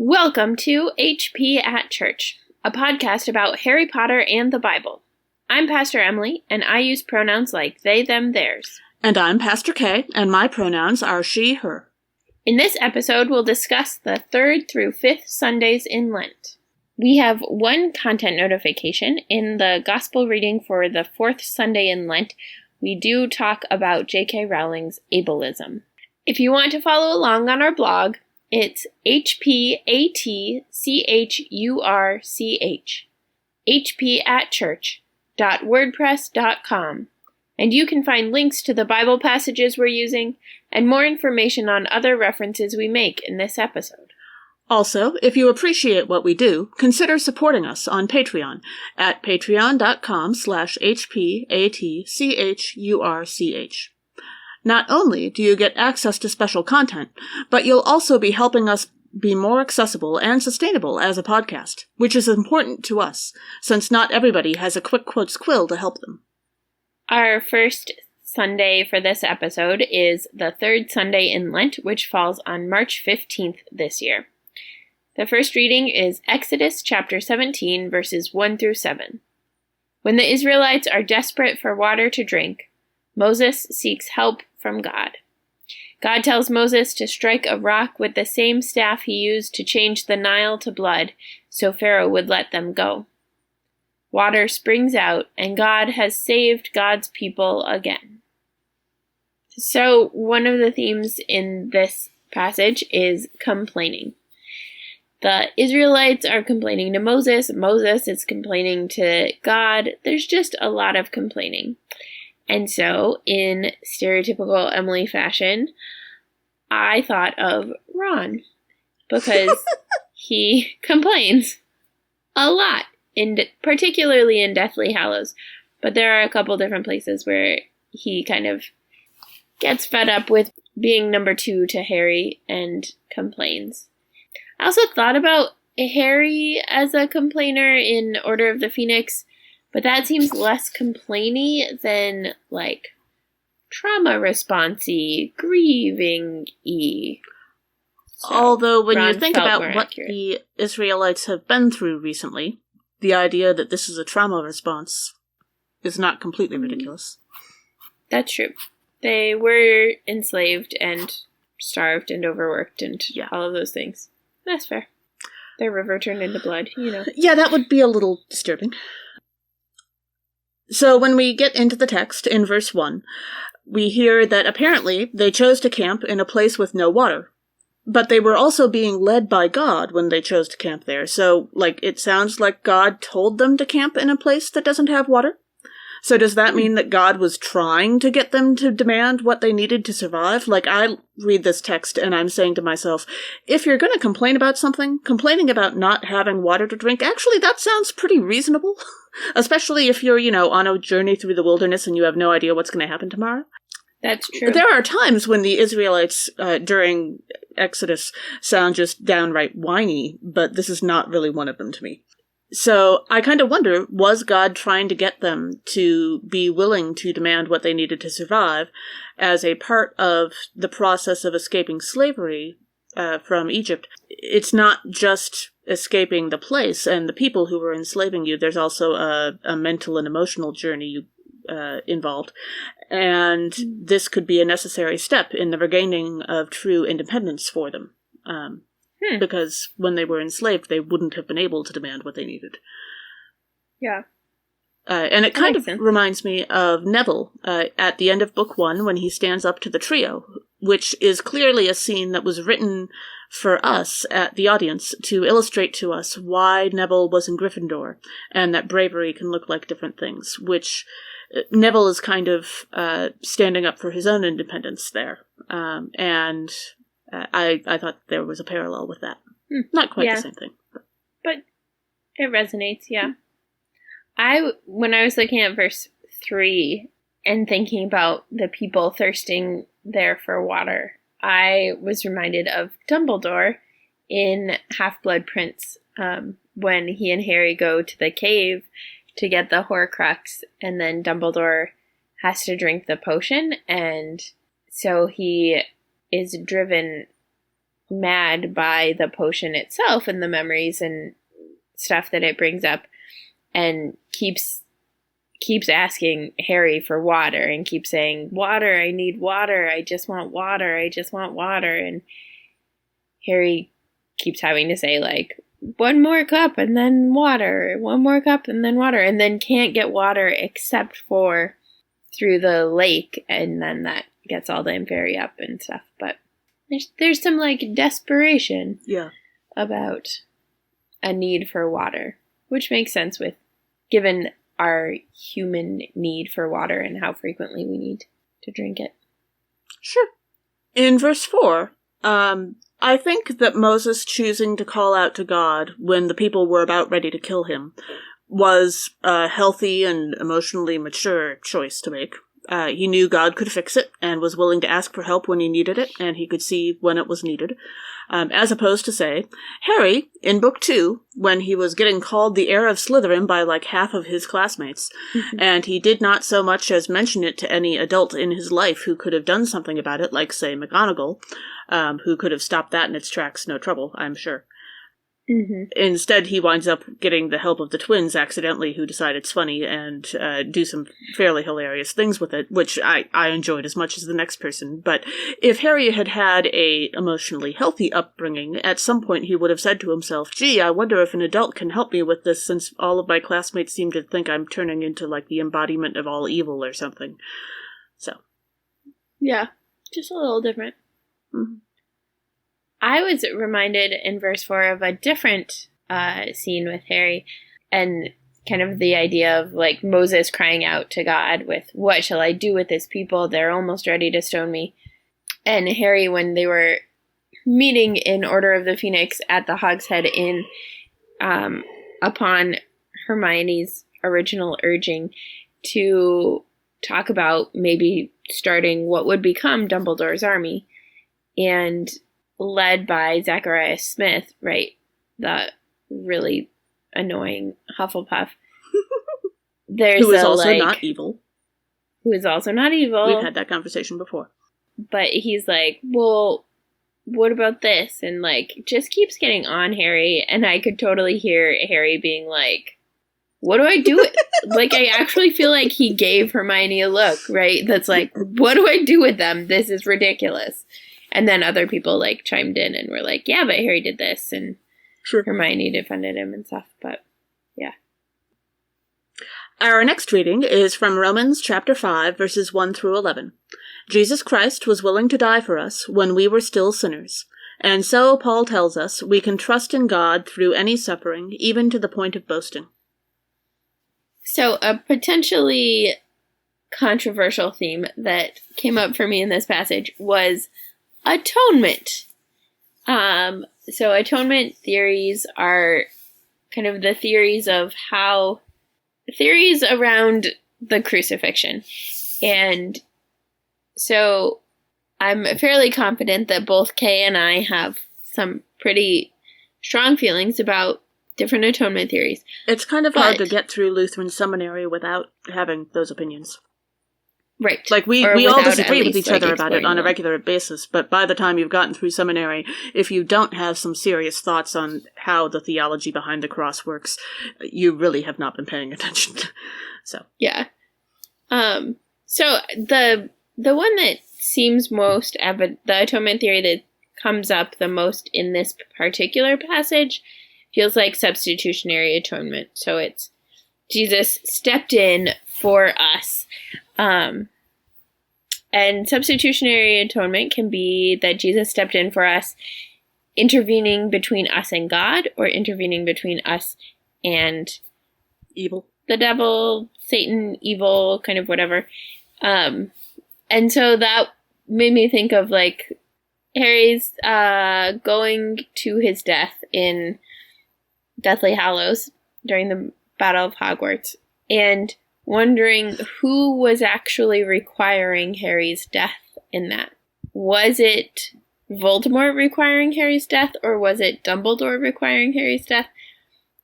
Welcome to HP at Church, a podcast about Harry Potter and the Bible. I'm Pastor Emily, and I use pronouns like they, them, theirs. And I'm Pastor Kay, and my pronouns are she, her. In this episode, we'll discuss the 3rd through 5th Sundays in Lent. We have one content notification. In the Gospel reading for the 4th Sunday in Lent, we do talk about JK Rowling's ableism. If you want to follow along on our blog, it's hpatchurch, hpatchurch.wordpress.com, and you can find links to the Bible passages we're using and more information on other references we make in this episode. Also, if you appreciate what we do, consider supporting us on Patreon at patreon.com/hpatchurch. Not only do you get access to special content, but you'll also be helping us be more accessible and sustainable as a podcast, which is important to us, since not everybody has a quick quotes quill to help them. Our first Sunday for this episode is the 3rd Sunday in Lent, which falls on March 15th this year. The first reading is Exodus chapter 17, verses 1 through 7. When the Israelites are desperate for water to drink, Moses seeks help from God. God tells Moses to strike a rock with the same staff he used to change the Nile to blood, so Pharaoh would let them go. Water springs out, and God has saved God's people again. So, one of the themes in this passage is complaining. The Israelites are complaining to Moses. Moses is complaining to God. There's just a lot of complaining. And so, in stereotypical Emily fashion, I thought of Ron, because he complains a lot, particularly in Deathly Hallows. But there are a couple different places where he kind of gets fed up with being number 2 to Harry and complains. I also thought about Harry as a complainer in Order of the Phoenix, but that seems less complainy than, trauma response-y, grieving-y. So, although, when Ron you think felt about more what accurate. the Israelites have been through recently, the idea that this is a trauma response is not completely ridiculous. That's true. They were enslaved and starved and overworked and all of those things. That's fair. Their river turned into blood, Yeah, that would be a little disturbing. So when we get into the text, in verse 1, we hear that apparently they chose to camp in a place with no water. But they were also being led by God when they chose to camp there. So, it sounds like God told them to camp in a place that doesn't have water? So does that mean that God was trying to get them to demand what they needed to survive? I read this text and I'm saying to myself, if you're going to complain about something, complaining about not having water to drink, actually that sounds pretty reasonable. Especially if you're, on a journey through the wilderness and you have no idea what's going to happen tomorrow. That's true. There are times when the Israelites during Exodus sound just downright whiny, but this is not really one of them to me. So I kind of wonder, was God trying to get them to be willing to demand what they needed to survive as a part of the process of escaping slavery from Egypt? It's not just escaping the place and the people who were enslaving you. There's also a mental and emotional journey involved. And this could be a necessary step in the regaining of true independence for them. Because when they were enslaved, they wouldn't have been able to demand what they needed. Yeah. And it kind of sense. reminds me of Neville at the end of Book 1 when he stands up to the trio, which is clearly a scene that was written for us, at the audience, to illustrate to us why Neville was in Gryffindor, and that bravery can look like different things, which Neville is kind of standing up for his own independence there. And I thought there was a parallel with that. Not quite the same thing. But it resonates, yeah. When I was looking at verse 3 and thinking about the people thirsting there for water, I was reminded of Dumbledore in Half-Blood Prince, when he and Harry go to the cave to get the Horcrux, and then Dumbledore has to drink the potion, and so he is driven mad by the potion itself and the memories and stuff that it brings up, and keeps asking Harry for water and keeps saying, water, I need water, I just want water, I just want water. And Harry keeps having to say, like, one more cup and then water, one more cup and then water, and then can't get water except for through the lake, and then that gets all the Inferi up and stuff. But there's some, like, desperation about a need for water, which makes sense given our human need for water and how frequently we need to drink it. Sure. In verse 4, I think that Moses choosing to call out to God when the people were about ready to kill him was a healthy and emotionally mature choice to make. He knew God could fix it and was willing to ask for help when he needed it, and he could see when it was needed. As opposed to, say, Harry, in Book 2, when he was getting called the heir of Slytherin by like half of his classmates, and he did not so much as mention it to any adult in his life who could have done something about it, like, say, McGonagall, who could have stopped that in its tracks, no trouble, I'm sure. Mm-hmm. Instead, he winds up getting the help of the twins accidentally, who decide it's funny and do some fairly hilarious things with it, which I enjoyed as much as the next person. But if Harry had had a emotionally healthy upbringing, at some point he would have said to himself, gee, I wonder if an adult can help me with this, since all of my classmates seem to think I'm turning into, like, the embodiment of all evil or something. So. Yeah, just a little different. Mm-hmm. I was reminded in verse 4 of a different scene with Harry, and kind of the idea of, like, Moses crying out to God with, what shall I do with this people? They're almost ready to stone me. And Harry, when they were meeting in Order of the Phoenix at the Hogshead Inn, upon Hermione's original urging to talk about maybe starting what would become Dumbledore's army, and led by Zacharias Smith, right? The really annoying Hufflepuff. Who is also not evil. Who is also not evil. We've had that conversation before. But he's like, well, what about this? And, like, just keeps getting on Harry. And I could totally hear Harry being like, what do I do? Like, I actually feel like he gave Hermione a look, right? That's like, what do I do with them? This is ridiculous. And then other people, like, chimed in and were like, yeah, but Harry did this, and sure, Hermione defended him and stuff, but, yeah. Our next reading is from Romans chapter 5, verses 1 through 11. Jesus Christ was willing to die for us when we were still sinners. And so, Paul tells us, we can trust in God through any suffering, even to the point of boasting. So, a potentially controversial theme that came up for me in this passage was atonement. So atonement theories are kind of the theories around the crucifixion. And so I'm fairly confident that both Kay and I have some pretty strong feelings about different atonement theories. It's kind of hard to get through Lutheran seminary without having those opinions. Right. Like, we all disagree with each other about it on a regular basis, but by the time you've gotten through seminary, if you don't have some serious thoughts on how the theology behind the cross works, you really have not been paying attention. So. Yeah. So the one that seems most the atonement theory that comes up the most in this particular passage feels like substitutionary atonement. So it's Jesus stepped in for us. And substitutionary atonement can be that Jesus stepped in for us, intervening between us and God, or intervening between us and evil, the devil, Satan, evil, kind of whatever. And so that made me think of, like, Harry's going to his death in Deathly Hallows during the Battle of Hogwarts, and wondering who was actually requiring Harry's death in that. Was it Voldemort requiring Harry's death, or was it Dumbledore requiring Harry's death?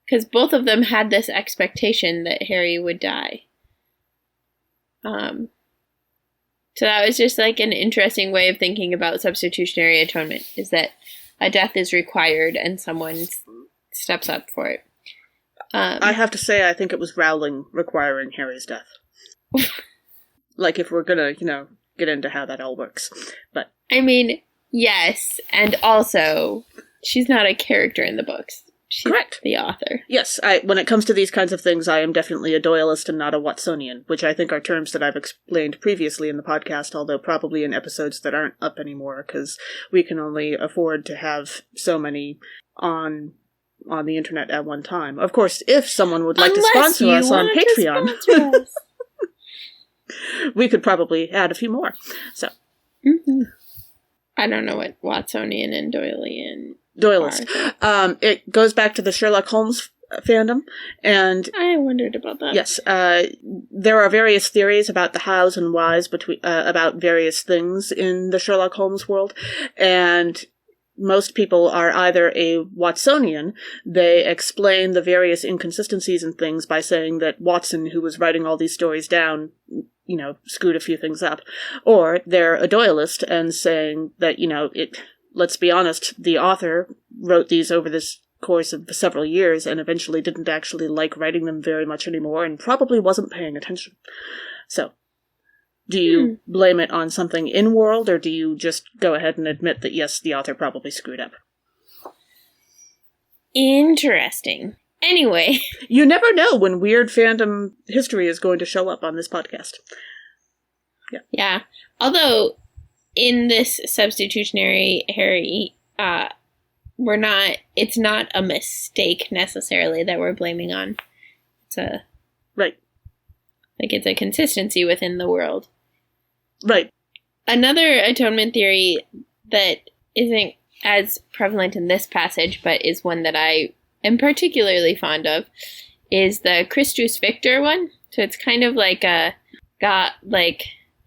Because both of them had this expectation that Harry would die. So that was just, like, an interesting way of thinking about substitutionary atonement, is that a death is required and someone steps up for it. I have to say, I think it was Rowling requiring Harry's death. Like, if we're gonna, get into how that all works. But I mean, yes, and also, she's not a character in the books. She's correct. The author. Yes, when it comes to these kinds of things, I am definitely a Doyleist and not a Watsonian, which I think are terms that I've explained previously in the podcast, although probably in episodes that aren't up anymore, because we can only afford to have so many on the internet at one time. Of course, if someone would like to sponsor us on Patreon, we could probably add a few more. So, I don't know what Watsonian and Doyleist. It goes back to the Sherlock Holmes fandom, and I wondered about that. Yes, there are various theories about the hows and whys about various things in the Sherlock Holmes world, and most people are either a Watsonian. They explain the various inconsistencies and things by saying that Watson, who was writing all these stories down, screwed a few things up, or they're a Doyleist and saying that let's be honest, the author wrote these over this course of several years and eventually didn't actually like writing them very much anymore and probably wasn't paying attention. So, do you blame it on something in-world, or do you just go ahead and admit that, yes, the author probably screwed up? Interesting. Anyway. You never know when weird fandom history is going to show up on this podcast. Yeah. Although, in this substitutionary Harry, it's not a mistake necessarily that we're blaming on. Right. It's a consistency within the world. Right. Another atonement theory that isn't as prevalent in this passage, but is one that I am particularly fond of, is the Christus Victor one. So it's kind of like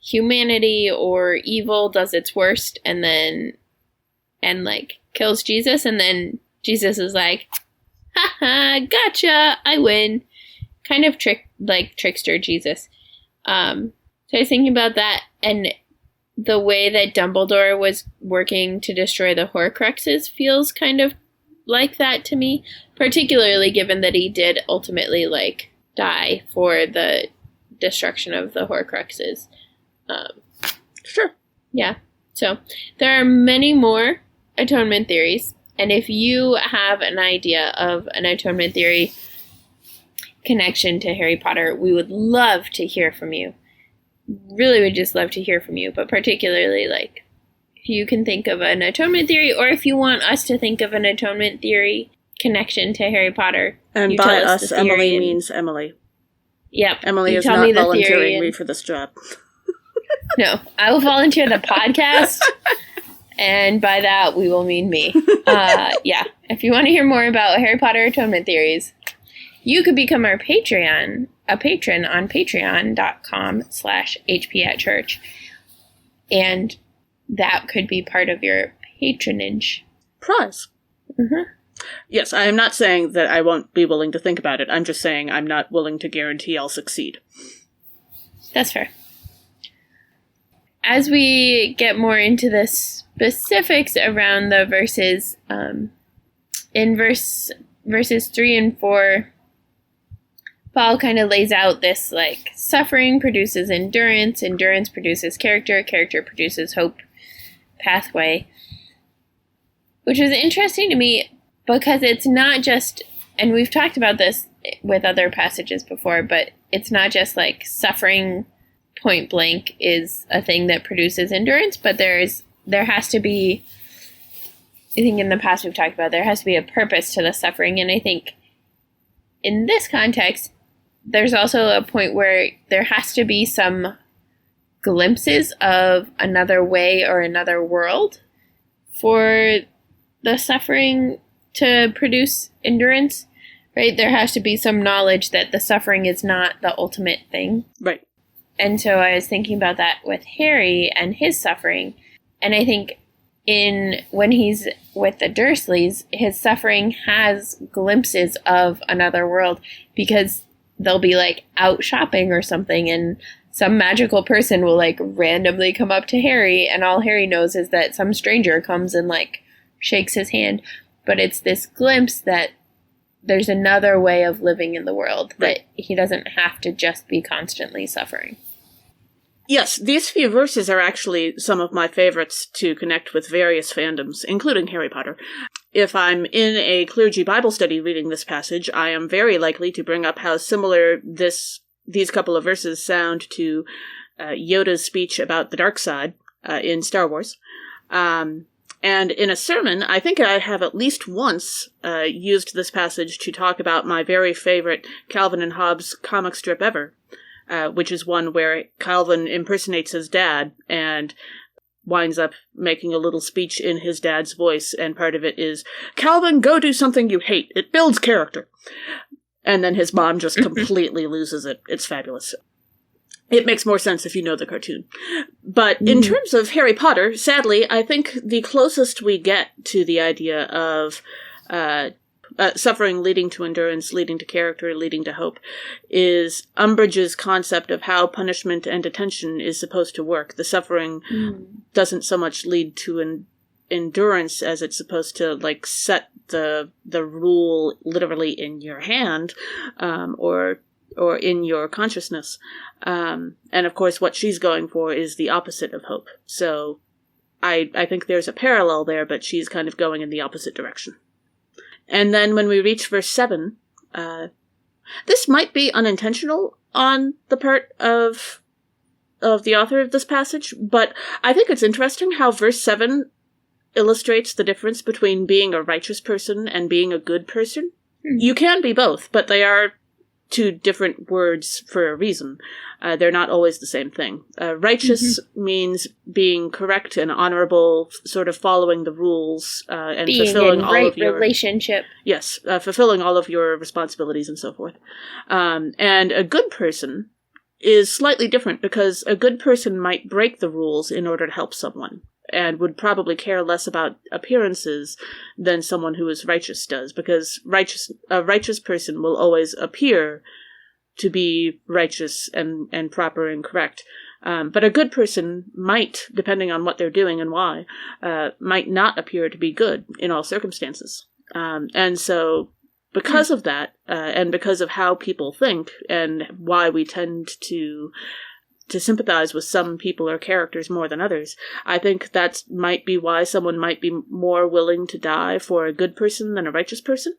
humanity or evil does its worst and kills Jesus, and then Jesus is like, haha, gotcha, I win. Kind of trickster Jesus. So I was thinking about that, and the way that Dumbledore was working to destroy the Horcruxes feels kind of like that to me, particularly given that he did ultimately, die for the destruction of the Horcruxes. Sure. Yeah. So, there are many more atonement theories, and if you have an idea of an atonement theory connection to Harry Potter, we would love to hear from you. Really would just love to hear from you, but particularly, if you can think of an atonement theory, or if you want us to think of an atonement theory connection to Harry Potter. And by us, Emily means Emily. Yep. Emily is not volunteering me for this job. No, I will volunteer the podcast, and by that, we will mean me. Yeah, if you want to hear more about Harry Potter atonement theories, you could become a patron on patreon.com/hp@church, and that could be part of your patronage. Prize. Mm-hmm. Yes, I am not saying that I won't be willing to think about it. I'm just saying I'm not willing to guarantee I'll succeed. That's fair. As we get more into the specifics around the verses, in verses 3 and 4, Paul kind of lays out this, suffering produces endurance, endurance produces character, character produces hope, pathway, which is interesting to me because it's not just, and we've talked about this with other passages before, but it's not just suffering point blank is a thing that produces endurance, but there has to be, I think in the past we've talked about, there has to be a purpose to the suffering, and I think in this context, there's also a point where there has to be some glimpses of another way or another world for the suffering to produce endurance, right? There has to be some knowledge that the suffering is not the ultimate thing. Right. And so I was thinking about that with Harry and his suffering. And I think when he's with the Dursleys, his suffering has glimpses of another world because they'll be out shopping or something, and some magical person will randomly come up to Harry, and all Harry knows is that some stranger comes and shakes his hand, but it's this glimpse that there's another way of living in the world, that he doesn't have to just be constantly suffering. Yes, these few verses are actually some of my favorites to connect with various fandoms, including Harry Potter. If I'm in a clergy Bible study reading this passage, I am very likely to bring up how similar these couple of verses sound to Yoda's speech about the dark side in Star Wars. And in a sermon, I think I have at least once used this passage to talk about my very favorite Calvin and Hobbes comic strip ever, which is one where Calvin impersonates his dad and winds up making a little speech in his dad's voice, and part of it is, "Calvin, go do something you hate. It builds character." And then his mom just completely loses it. It's fabulous. It makes more sense if you know the cartoon. But in terms of Harry Potter, sadly, I think the closest we get to the idea of suffering leading to endurance, leading to character, leading to hope, is Umbridge's concept of how punishment and detention is supposed to work. The suffering doesn't so much lead to endurance as it's supposed to, like, set the rule literally in your hand, or in your consciousness. And of course what she's going for is the opposite of hope. So I think there's a parallel there, but she's kind of going in the opposite direction. And then when we reach verse 7, this might be unintentional on the part of the author of this passage, but I think it's interesting how verse 7 illustrates the difference between being a righteous person and being a good person. You can be both, but they are two different words for a reason. They're not always the same thing. Righteous means being correct and honorable, sort of following the rules, and being fulfilling in all of your relationship. Yes, fulfilling all of your responsibilities and so forth. And a good person is slightly different, because a good person might break the rules in order to help someone, and would probably care less about appearances than someone who is righteous does, because a righteous person will always appear to be righteous and proper and correct. But a good person might, depending on what they're doing and why, might not appear to be good in all circumstances. And so, because of that, and because of how people think, and why we tend to sympathize with some people or characters more than others, I think that might be why someone might be more willing to die for a good person than a righteous person.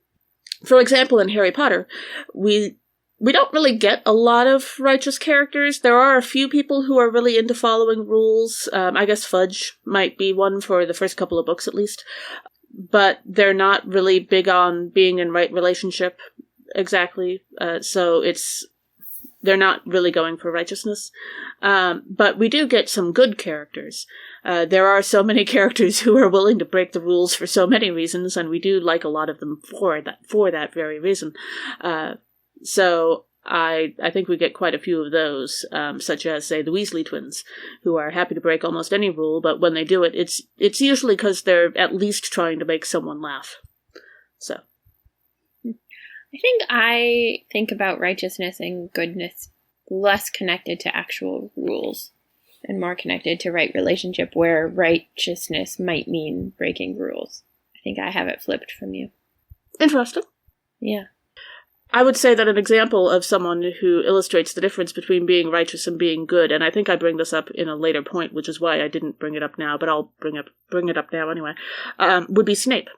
For example, in Harry Potter, we don't really get a lot of righteous characters. There are a few people who are really into following rules. I guess Fudge might be one for the first couple of books, at least. But they're not really big on being in right relationship, exactly. So they're not really going for righteousness. But we do get some good characters. There are so many characters who are willing to break the rules for so many reasons, and we do like a lot of them for that very reason. So I think we get quite a few of those, such as, say, the Weasley twins, who are happy to break almost any rule, but when they do it, it's usually because they're at least trying to make someone laugh. So I think about righteousness and goodness less connected to actual rules and more connected to right relationship, where righteousness might mean breaking rules. I think I have it flipped from you. Interesting. Yeah. I would say that an example of someone who illustrates the difference between being righteous and being good, and I think I bring this up in a later point, which is why I didn't bring it up now, but I'll bring it up now anyway, would be Snape.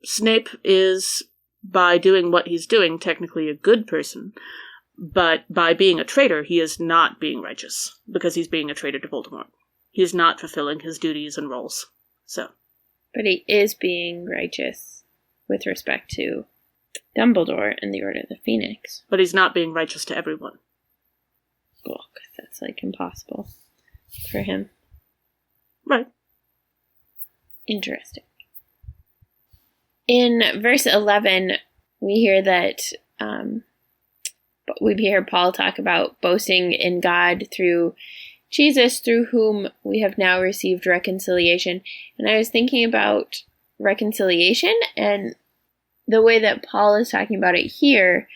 Snape is, by doing what he's doing, technically a good person, but by being a traitor, he is not being righteous, because he's being a traitor to Voldemort. He is not fulfilling his duties and roles. So. But he is being righteous with respect to Dumbledore and the Order of the Phoenix. But he's not being righteous to everyone. Well, that's, like, impossible for him. Right. Interesting. In verse 11, we hear that, we hear Paul talk about boasting in God through Jesus, through whom we have now received reconciliation. And I was thinking about reconciliation, and the way that Paul is talking about it here,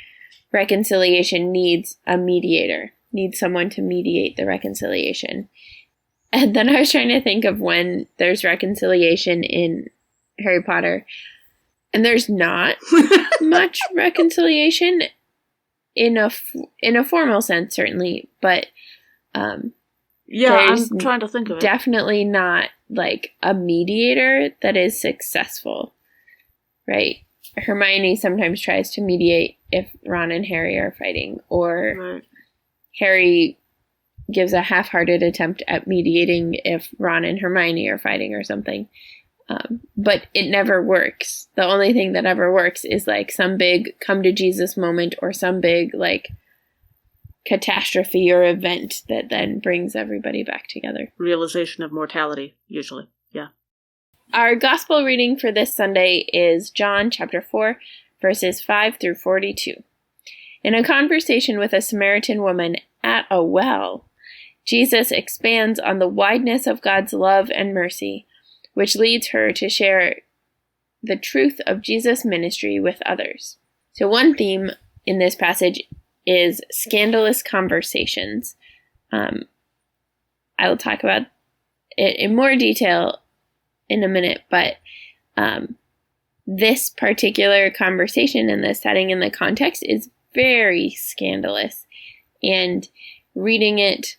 reconciliation needs a mediator, needs someone to mediate the reconciliation. And then I was trying to think of when there's reconciliation in Harry Potter. And there's not much reconciliation in a formal sense, certainly, but yeah, I'm trying to think of it. Definitely not like a mediator that is successful, right? Hermione sometimes tries to mediate if Ron and Harry are fighting, or Right. Harry gives a half-hearted attempt at mediating if Ron and Hermione are fighting or something. But it never works. The only thing that ever works is like some big come to Jesus moment or some big like catastrophe or event that then brings everybody back together. Realization of mortality, usually. Yeah. Our gospel reading for this Sunday is John chapter 4, verses 5 through 42. In a conversation with a Samaritan woman at a well, Jesus expands on the wideness of God's love and mercy, which leads her to share the truth of Jesus' ministry with others. So one theme in this passage is scandalous conversations. I will talk about it in more detail in a minute, but this particular conversation in the setting and the context is very scandalous, and reading it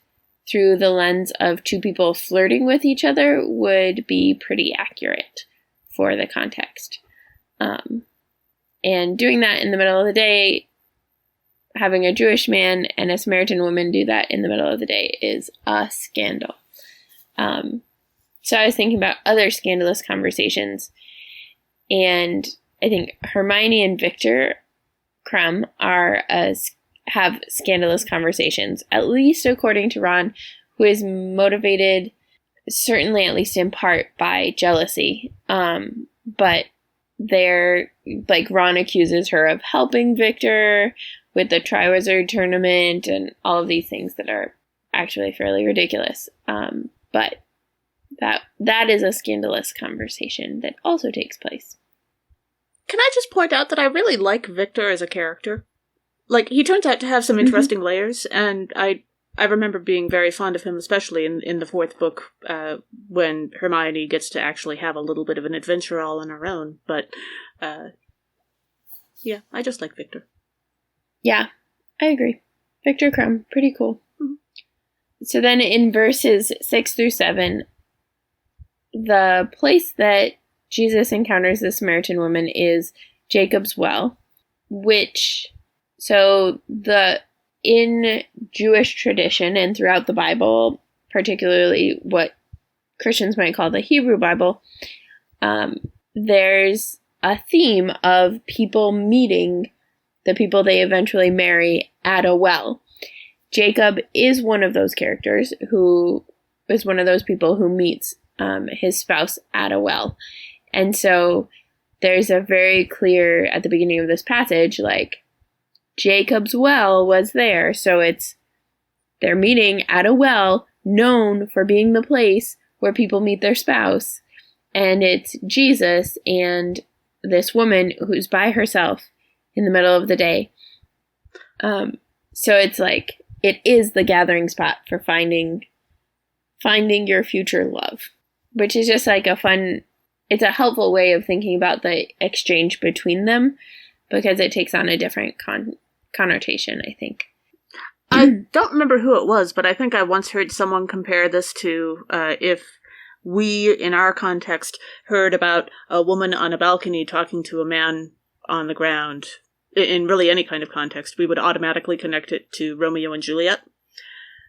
through the lens of two people flirting with each other would be pretty accurate for the context. And doing that in the middle of the day, having a Jewish man and a Samaritan woman do that in the middle of the day is a scandal. So I was thinking about other scandalous conversations, and I think Hermione and Victor Crumb have scandalous conversations, at least according to Ron, who is motivated, certainly at least in part, by jealousy. But they're, like, Ron accuses her of helping Victor with the Triwizard Tournament and all of these things that are actually fairly ridiculous. But that is a scandalous conversation that also takes place. Can I just point out that I really like Victor as a character? Like, he turns out to have some interesting layers, and I remember being very fond of him, especially in the fourth book, when Hermione gets to actually have a little bit of an adventure all on her own. But, yeah, I just like Victor. Yeah, I agree. Victor Crumb, pretty cool. Mm-hmm. So then in verses 6 through 7, the place that Jesus encounters the Samaritan woman is Jacob's well, which, so in Jewish tradition and throughout the Bible, particularly what Christians might call the Hebrew Bible, there's a theme of people meeting the people they eventually marry at a well. Jacob is one of those characters who is one of those people who meets his spouse at a well. And so there's a very clear, at the beginning of this passage, like, Jacob's well was there. So they're meeting at a well known for being the place where people meet their spouse. And it's Jesus and this woman who's by herself in the middle of the day. So it's like, it is the gathering spot for finding your future love, which is just like it's a helpful way of thinking about the exchange between them, because it takes on a different connotation, I think. I don't remember who it was, but I think I once heard someone compare this to if we, in our context, heard about a woman on a balcony talking to a man on the ground. In really any kind of context, we would automatically connect it to Romeo and Juliet.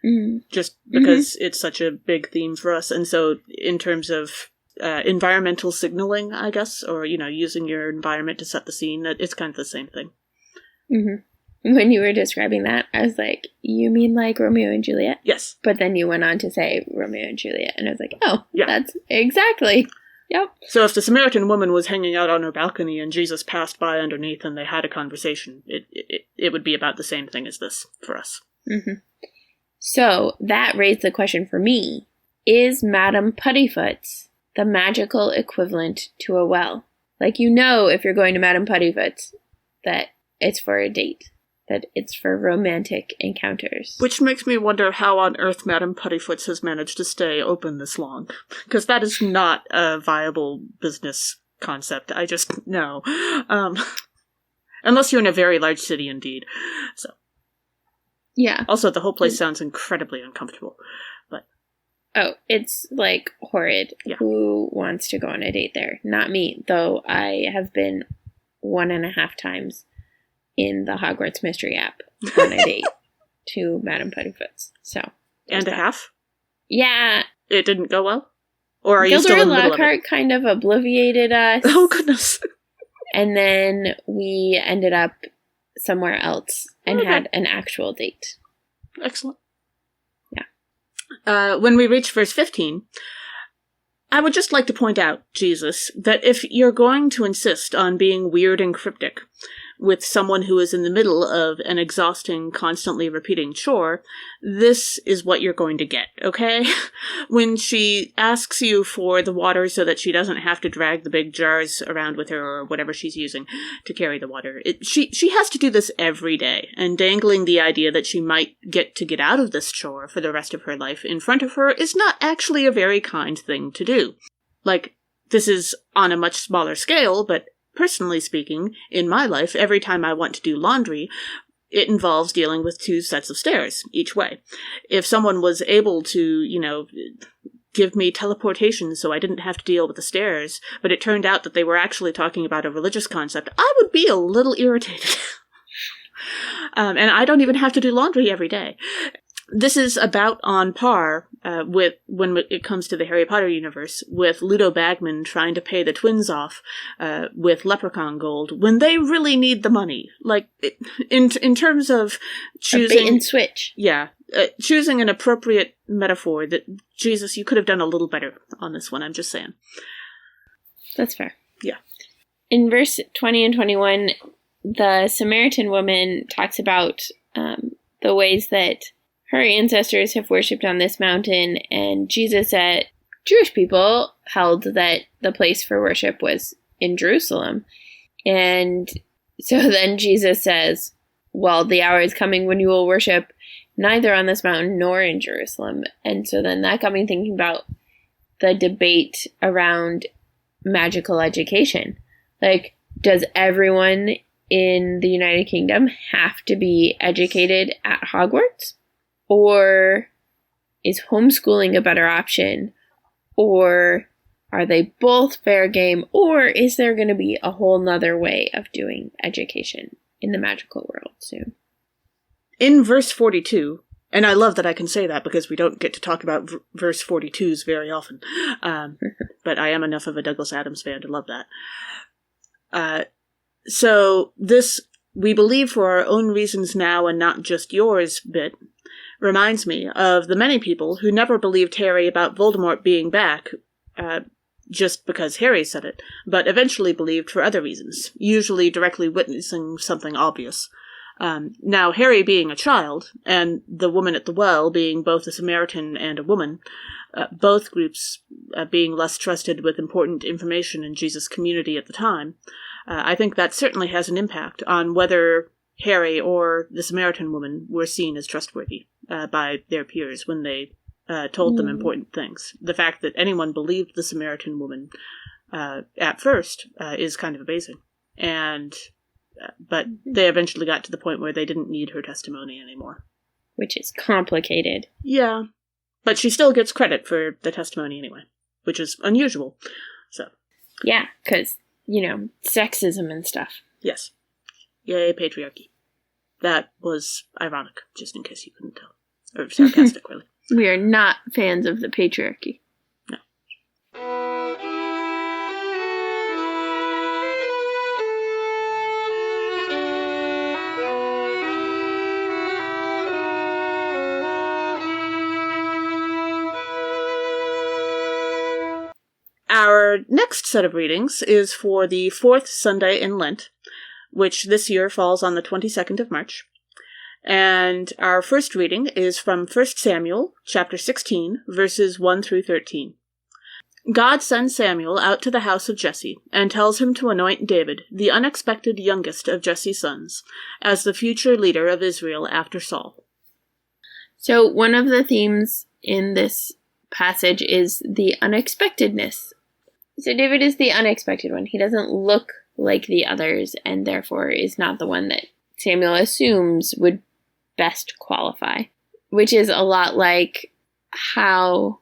Mm-hmm. Just because it's such a big theme for us. And so in terms of environmental signaling, I guess, or, using your environment to set the scene, it's kind of the same thing. Mm-hmm. When you were describing that, I was like, you mean like Romeo and Juliet? Yes. But then you went on to say Romeo and Juliet, and I was like, oh, yeah. That's exactly. Yep. So if the Samaritan woman was hanging out on her balcony and Jesus passed by underneath and they had a conversation, it would be about the same thing as this for us. Mm-hmm. So that raised the question for me, is Madame Puttyfoot's the magical equivalent to a well? Like, if you're going to Madame Puttyfoot's, that it's for a date, that it's for romantic encounters. Which makes me wonder how on earth Madame Puttyfoot's has managed to stay open this long. Because that is not a viable business concept. I just, no. Unless you're in a very large city, indeed. So. Yeah. Also, the whole place sounds incredibly uncomfortable. But oh, it's like horrid. Yeah. Who wants to go on a date there? Not me, though I have been 1.5 times in the Hogwarts Mystery app on a date to Madame Puddifoot's. So. And a half? Yeah. It didn't go well? Or are you Gilderoy still in the middle of it? Lockhart kind of obliviated us. Oh, goodness. And then we ended up somewhere else and Okay. had an actual date. Excellent. Yeah. When we reach verse 15, I would just like to point out, Jesus, that if you're going to insist on being weird and cryptic with someone who is in the middle of an exhausting, constantly repeating chore, this is what you're going to get, okay? When she asks you for the water so that she doesn't have to drag the big jars around with her or whatever she's using to carry the water, she has to do this every day, and dangling the idea that she might get out of this chore for the rest of her life in front of her is not actually a very kind thing to do. Like, this is on a much smaller scale, but personally speaking, in my life, every time I want to do laundry, it involves dealing with 2 sets of stairs each way. If someone was able to, give me teleportation so I didn't have to deal with the stairs, but it turned out that they were actually talking about a religious concept, I would be a little irritated. And I don't even have to do laundry every day. This is about on par with, when it comes to the Harry Potter universe, with Ludo Bagman trying to pay the twins off with Leprechaun Gold when they really need the money. Like, in terms of choosing... A bait and switch. Yeah. Choosing an appropriate metaphor that, Jesus, you could have done a little better on this one, I'm just saying. That's fair. Yeah. In verse 20 and 21, the Samaritan woman talks about the ways that her ancestors have worshipped on this mountain, and Jesus said Jewish people held that the place for worship was in Jerusalem. And so then Jesus says, well, the hour is coming when you will worship neither on this mountain nor in Jerusalem. And so then that got me thinking about the debate around magical education. Like, does everyone in the United Kingdom have to be educated at Hogwarts? Or is homeschooling a better option? Or are they both fair game? Or is there going to be a whole nother way of doing education in the magical world soon? In verse 42, and I love that I can say that because we don't get to talk about verse 42s very often, but I am enough of a Douglas Adams fan to love that. So this, we believe for our own reasons now and not just yours bit, reminds me of the many people who never believed Harry about Voldemort being back just because Harry said it, but eventually believed for other reasons, usually directly witnessing something obvious. Now, Harry being a child, and the woman at the well being both a Samaritan and a woman, both groups being less trusted with important information in Jesus' community at the time, I think that certainly has an impact on whether Harry or the Samaritan woman were seen as trustworthy by their peers when they told them important things. The fact that anyone believed the Samaritan woman at first is kind of amazing. But they eventually got to the point where they didn't need her testimony anymore. Which is complicated. Yeah. But she still gets credit for the testimony anyway, which is unusual. So. Yeah, because, sexism and stuff. Yes. Yay, patriarchy. That was ironic, just in case you couldn't tell. Or sarcastic, really. We are not fans of the patriarchy. No. Our next set of readings is for the 4th Sunday in Lent, which this year falls on the 22nd of March. And our first reading is from 1 Samuel, chapter 16, verses 1 through 13. God sends Samuel out to the house of Jesse and tells him to anoint David, the unexpected youngest of Jesse's sons, as the future leader of Israel after Saul. So one of the themes in this passage is the unexpectedness. So David is the unexpected one. He doesn't look like the others, and therefore is not the one that Samuel assumes would best qualify. Which is a lot like how...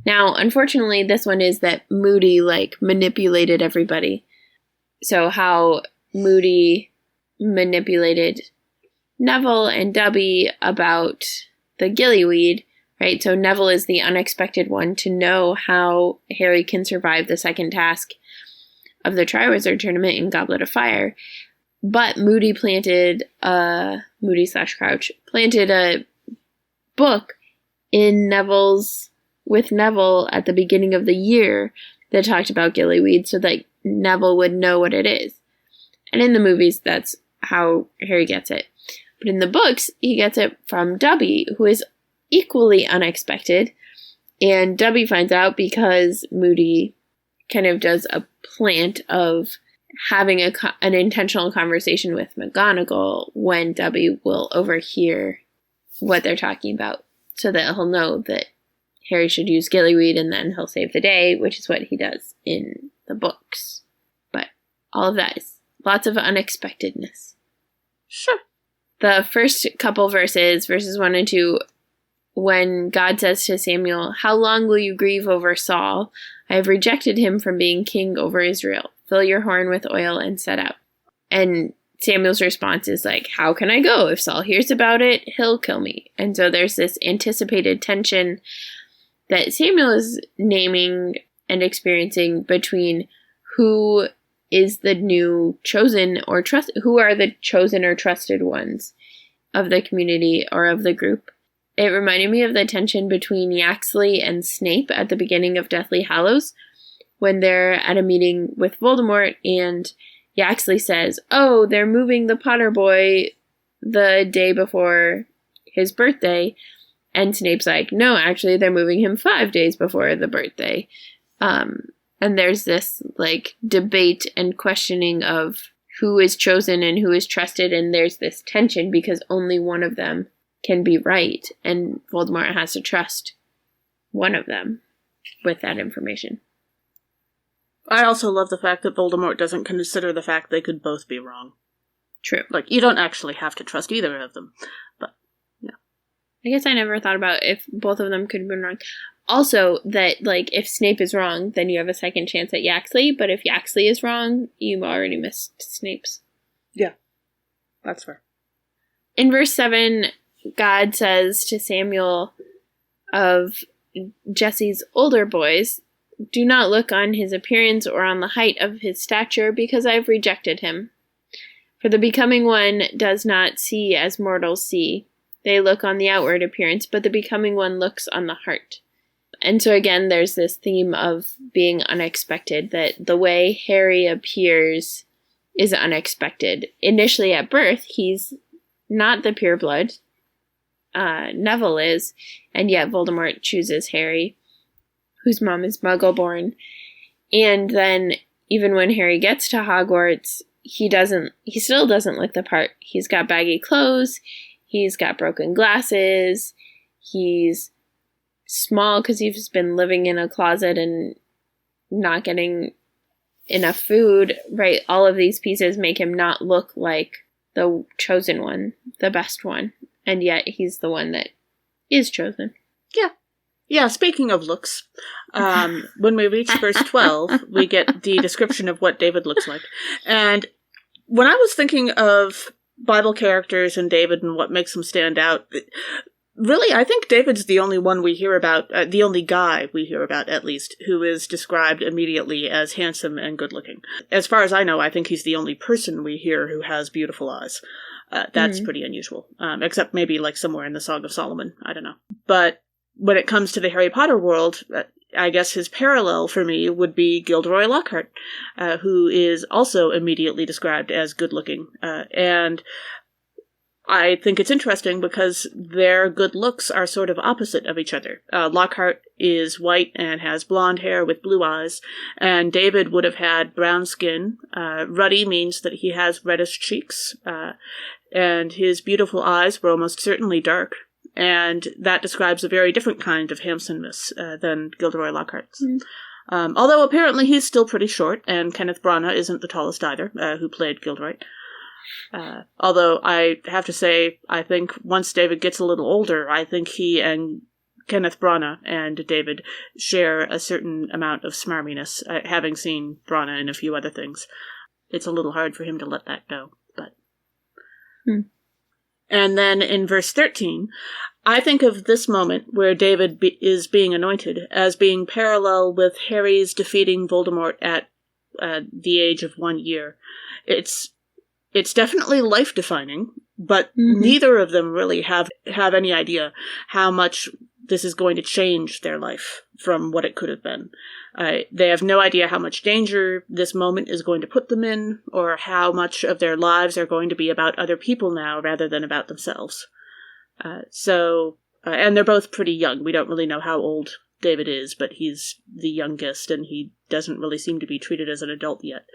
Now, unfortunately, this one is that Moody, manipulated everybody. So how Moody manipulated Neville and Dubby about the gillyweed, right? So Neville is the unexpected one to know how Harry can survive the second task of the Triwizard Tournament in Goblet of Fire. But Moody Moody/Crouch planted a book with Neville at the beginning of the year that talked about gillyweed so that Neville would know what it is. And in the movies, that's how Harry gets it. But in the books, he gets it from Dubby, who is equally unexpected. And Dubby finds out because Moody kind of does a plant of having an intentional conversation with McGonagall when Dubby will overhear what they're talking about so that he'll know that Harry should use gillyweed and then he'll save the day, which is what he does in the books. But all of that is lots of unexpectedness. Sure. The first couple verses 1 and 2, when God says to Samuel, "How long will you grieve over Saul? I have rejected him from being king over Israel. Fill your horn with oil and set out." And Samuel's response is how can I go? If Saul hears about it, he'll kill me. And so there's this anticipated tension that Samuel is naming and experiencing between who is the new chosen or who are the chosen or trusted ones of the community or of the group. It reminded me of the tension between Yaxley and Snape at the beginning of Deathly Hallows when they're at a meeting with Voldemort and Yaxley says, "Oh, they're moving the Potter boy the day before his birthday." And Snape's like, "No, actually, they're moving him 5 days before the birthday." And there's this debate and questioning of who is chosen and who is trusted. And there's this tension because only one of them can be right. And Voldemort has to trust one of them with that information. I also love the fact that Voldemort doesn't consider the fact they could both be wrong. True. You don't actually have to trust either of them. But, yeah. I guess I never thought about if both of them could have been wrong. Also, that, if Snape is wrong, then you have a second chance at Yaxley. But if Yaxley is wrong, you already missed Snape's. Yeah. That's fair. In verse 7, God says to Samuel of Jesse's older boys, "Do not look on his appearance or on the height of his stature, because I have rejected him. For the becoming one does not see as mortals see. They look on the outward appearance, but the becoming one looks on the heart." And so again, there's this theme of being unexpected, that the way Harry appears is unexpected. Initially at birth, he's not the pureblood. Neville is, and yet Voldemort chooses Harry, whose mom is Muggle-born. And then, even when Harry gets to Hogwarts, he still doesn't look the part. He's got baggy clothes, he's got broken glasses, he's small because he's been living in a closet and not getting enough food, right? All of these pieces make him not look like the chosen one, the best one. And yet, he's the one that is chosen. Yeah. Yeah, speaking of looks, when we reach verse 12, we get the description of what David looks like. And when I was thinking of Bible characters and David and what makes him stand out, really, I think David's the only one we hear about, the only guy we hear about, at least, who is described immediately as handsome and good-looking. As far as I know, I think he's the only person we hear who has beautiful eyes. That's pretty unusual. Except maybe somewhere in the Song of Solomon. I don't know. But when it comes to the Harry Potter world, I guess his parallel for me would be Gilderoy Lockhart, who is also immediately described as good-looking. And I think it's interesting because their good looks are sort of opposite of each other. Lockhart is white and has blonde hair with blue eyes, and David would have had brown skin. Ruddy means that he has reddish cheeks, and his beautiful eyes were almost certainly dark. And that describes a very different kind of handsomeness than Gilderoy Lockhart's. Although apparently he's still pretty short, and Kenneth Branagh isn't the tallest either, who played Gilderoy. Although I have to say, I think once David gets a little older, I think he and Kenneth Branagh and David share a certain amount of smarminess, having seen Branagh in a few other things. It's a little hard for him to let that go, but... And then in verse 13, I think of this moment where David is being anointed as being parallel with Harry's defeating Voldemort at the age of 1 year. It's definitely life-defining, but neither of them really have any idea how much this is going to change their life from what it could have been. They have no idea how much danger this moment is going to put them in, or how much of their lives are going to be about other people now rather than about themselves. And they're both pretty young. We don't really know how old David is, but he's the youngest, and he doesn't really seem to be treated as an adult yet.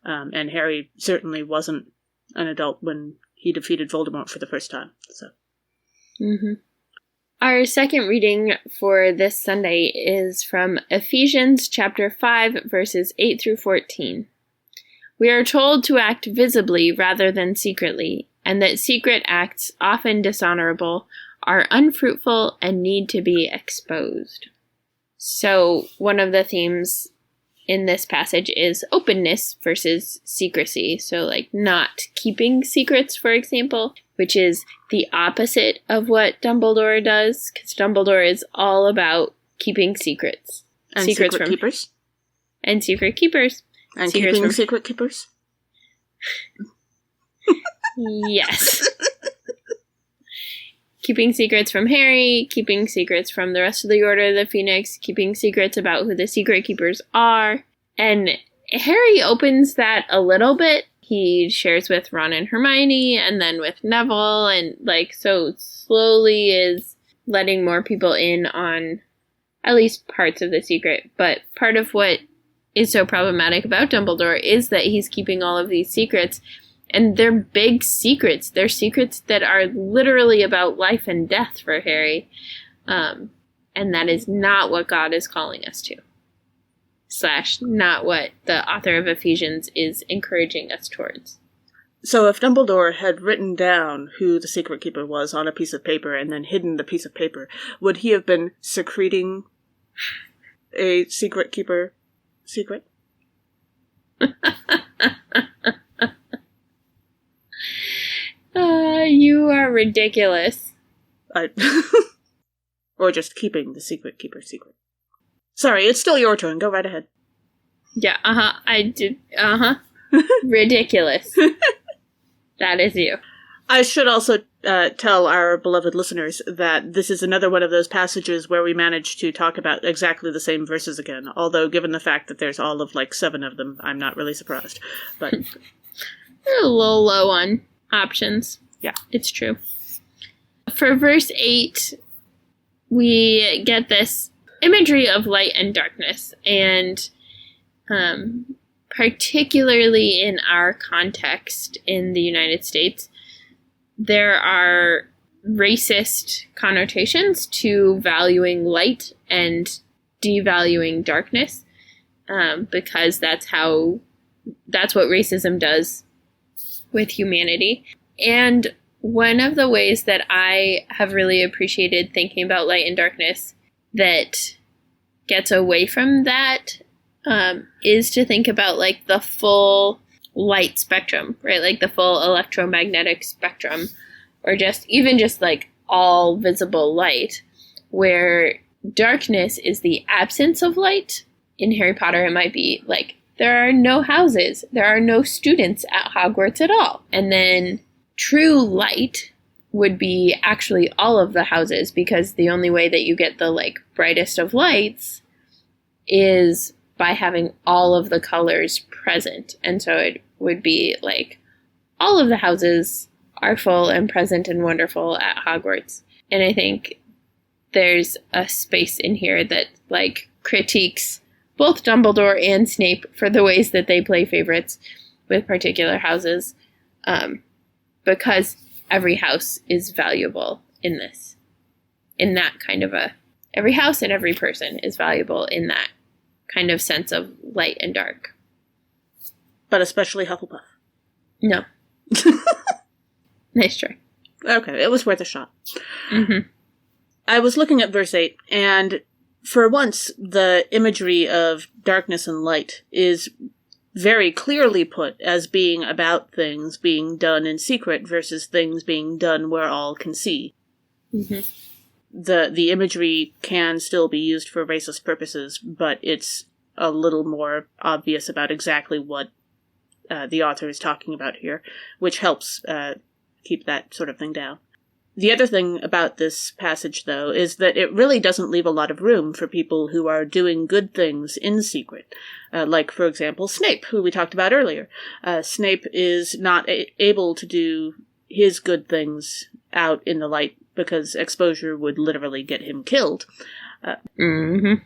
And Harry certainly wasn't an adult when he defeated Voldemort for the first time. So. Our second reading for this Sunday is from Ephesians chapter 5, verses 8 through 14. We are told to act visibly rather than secretly, and that secret acts, often dishonorable, are unfruitful and need to be exposed. So, one of the themes in this passage is openness versus secrecy. So, like, not keeping secrets, for example, which is the opposite of what Dumbledore does, because Dumbledore is all about keeping secrets. And secret keepers. And secret keepers. And keeping secret keepers. Yes. Keeping secrets from Harry, keeping secrets from the rest of the Order of the Phoenix, keeping secrets about who the secret keepers are. And Harry opens that a little bit. He shares with Ron and Hermione, and then with Neville, and so slowly is letting more people in on at least parts of the secret. But part of what is so problematic about Dumbledore is that he's keeping all of these secrets, and they're big secrets. They're secrets that are literally about life and death for Harry. And that is not what God is calling us to. / not what the author of Ephesians is encouraging us towards. So if Dumbledore had written down who the secret keeper was on a piece of paper and then hidden the piece of paper, would he have been secreting a secret keeper secret? You are ridiculous. Or just keeping the secret keeper secret. Sorry, it's still your turn. Go right ahead. Yeah, I did. Ridiculous. That is you. I should also tell our beloved listeners that this is another one of those passages where we managed to talk about exactly the same verses again. Although, given the fact that there's all of 7 of them, I'm not really surprised. But we're a little low on options. Yeah. It's true. For verse 8, we get this imagery of light and darkness, and particularly in our context in the United States, there are racist connotations to valuing light and devaluing darkness, because that's what racism does with humanity. And one of the ways that I have really appreciated thinking about light and darkness that gets away from that is to think about the full light spectrum, right? The full electromagnetic spectrum, or just all visible light, where darkness is the absence of light. In Harry Potter, it might be there are no houses, there are no students at Hogwarts at all. And then true light would be actually all of the houses, because the only way that you get the brightest of lights is by having all of the colors present. And so it would be all of the houses are full and present and wonderful at Hogwarts. And I think there's a space in here that critiques both Dumbledore and Snape for the ways that they play favorites with particular houses, because every house is valuable in that kind of every house and every person is valuable in that kind of sense of light and dark. But especially Hufflepuff. No. Nice try. Okay, it was worth a shot. Mm-hmm. I was looking at verse 8, and for once, the imagery of darkness and light is very clearly put as being about things being done in secret versus things being done where all can see. Mm-hmm. The imagery can still be used for racist purposes, but it's a little more obvious about exactly what the author is talking about here, which helps keep that sort of thing down. The other thing about this passage, though, is that it really doesn't leave a lot of room for people who are doing good things in secret. Like, for example, Snape, who we talked about earlier. Snape is not able to do his good things out in the light because exposure would literally get him killed. Mm-hmm.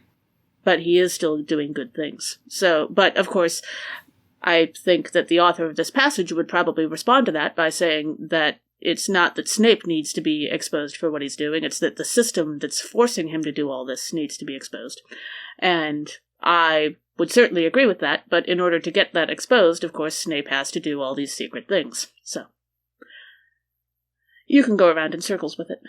But he is still doing good things. But of course, I think that the author of this passage would probably respond to that by saying that it's not that Snape needs to be exposed for what he's doing, it's that the system that's forcing him to do all this needs to be exposed. And I would certainly agree with that, but in order to get that exposed, of course, Snape has to do all these secret things. So, you can go around in circles with it.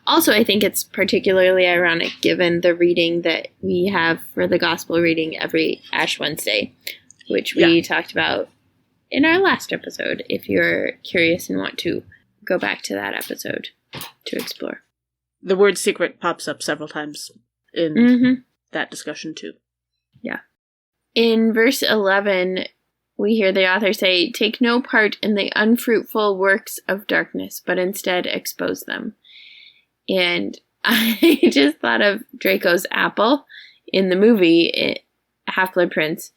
Also, I think it's particularly ironic given the reading that we have for the Gospel reading every Ash Wednesday, which we talked about in our last episode, if you're curious and want to go back to that episode to explore. The word secret pops up several times in that discussion, too. Yeah. In verse 11, we hear the author say, "Take no part in the unfruitful works of darkness, but instead expose them." And I just thought of Draco's apple in the movie Half-Blood Prince.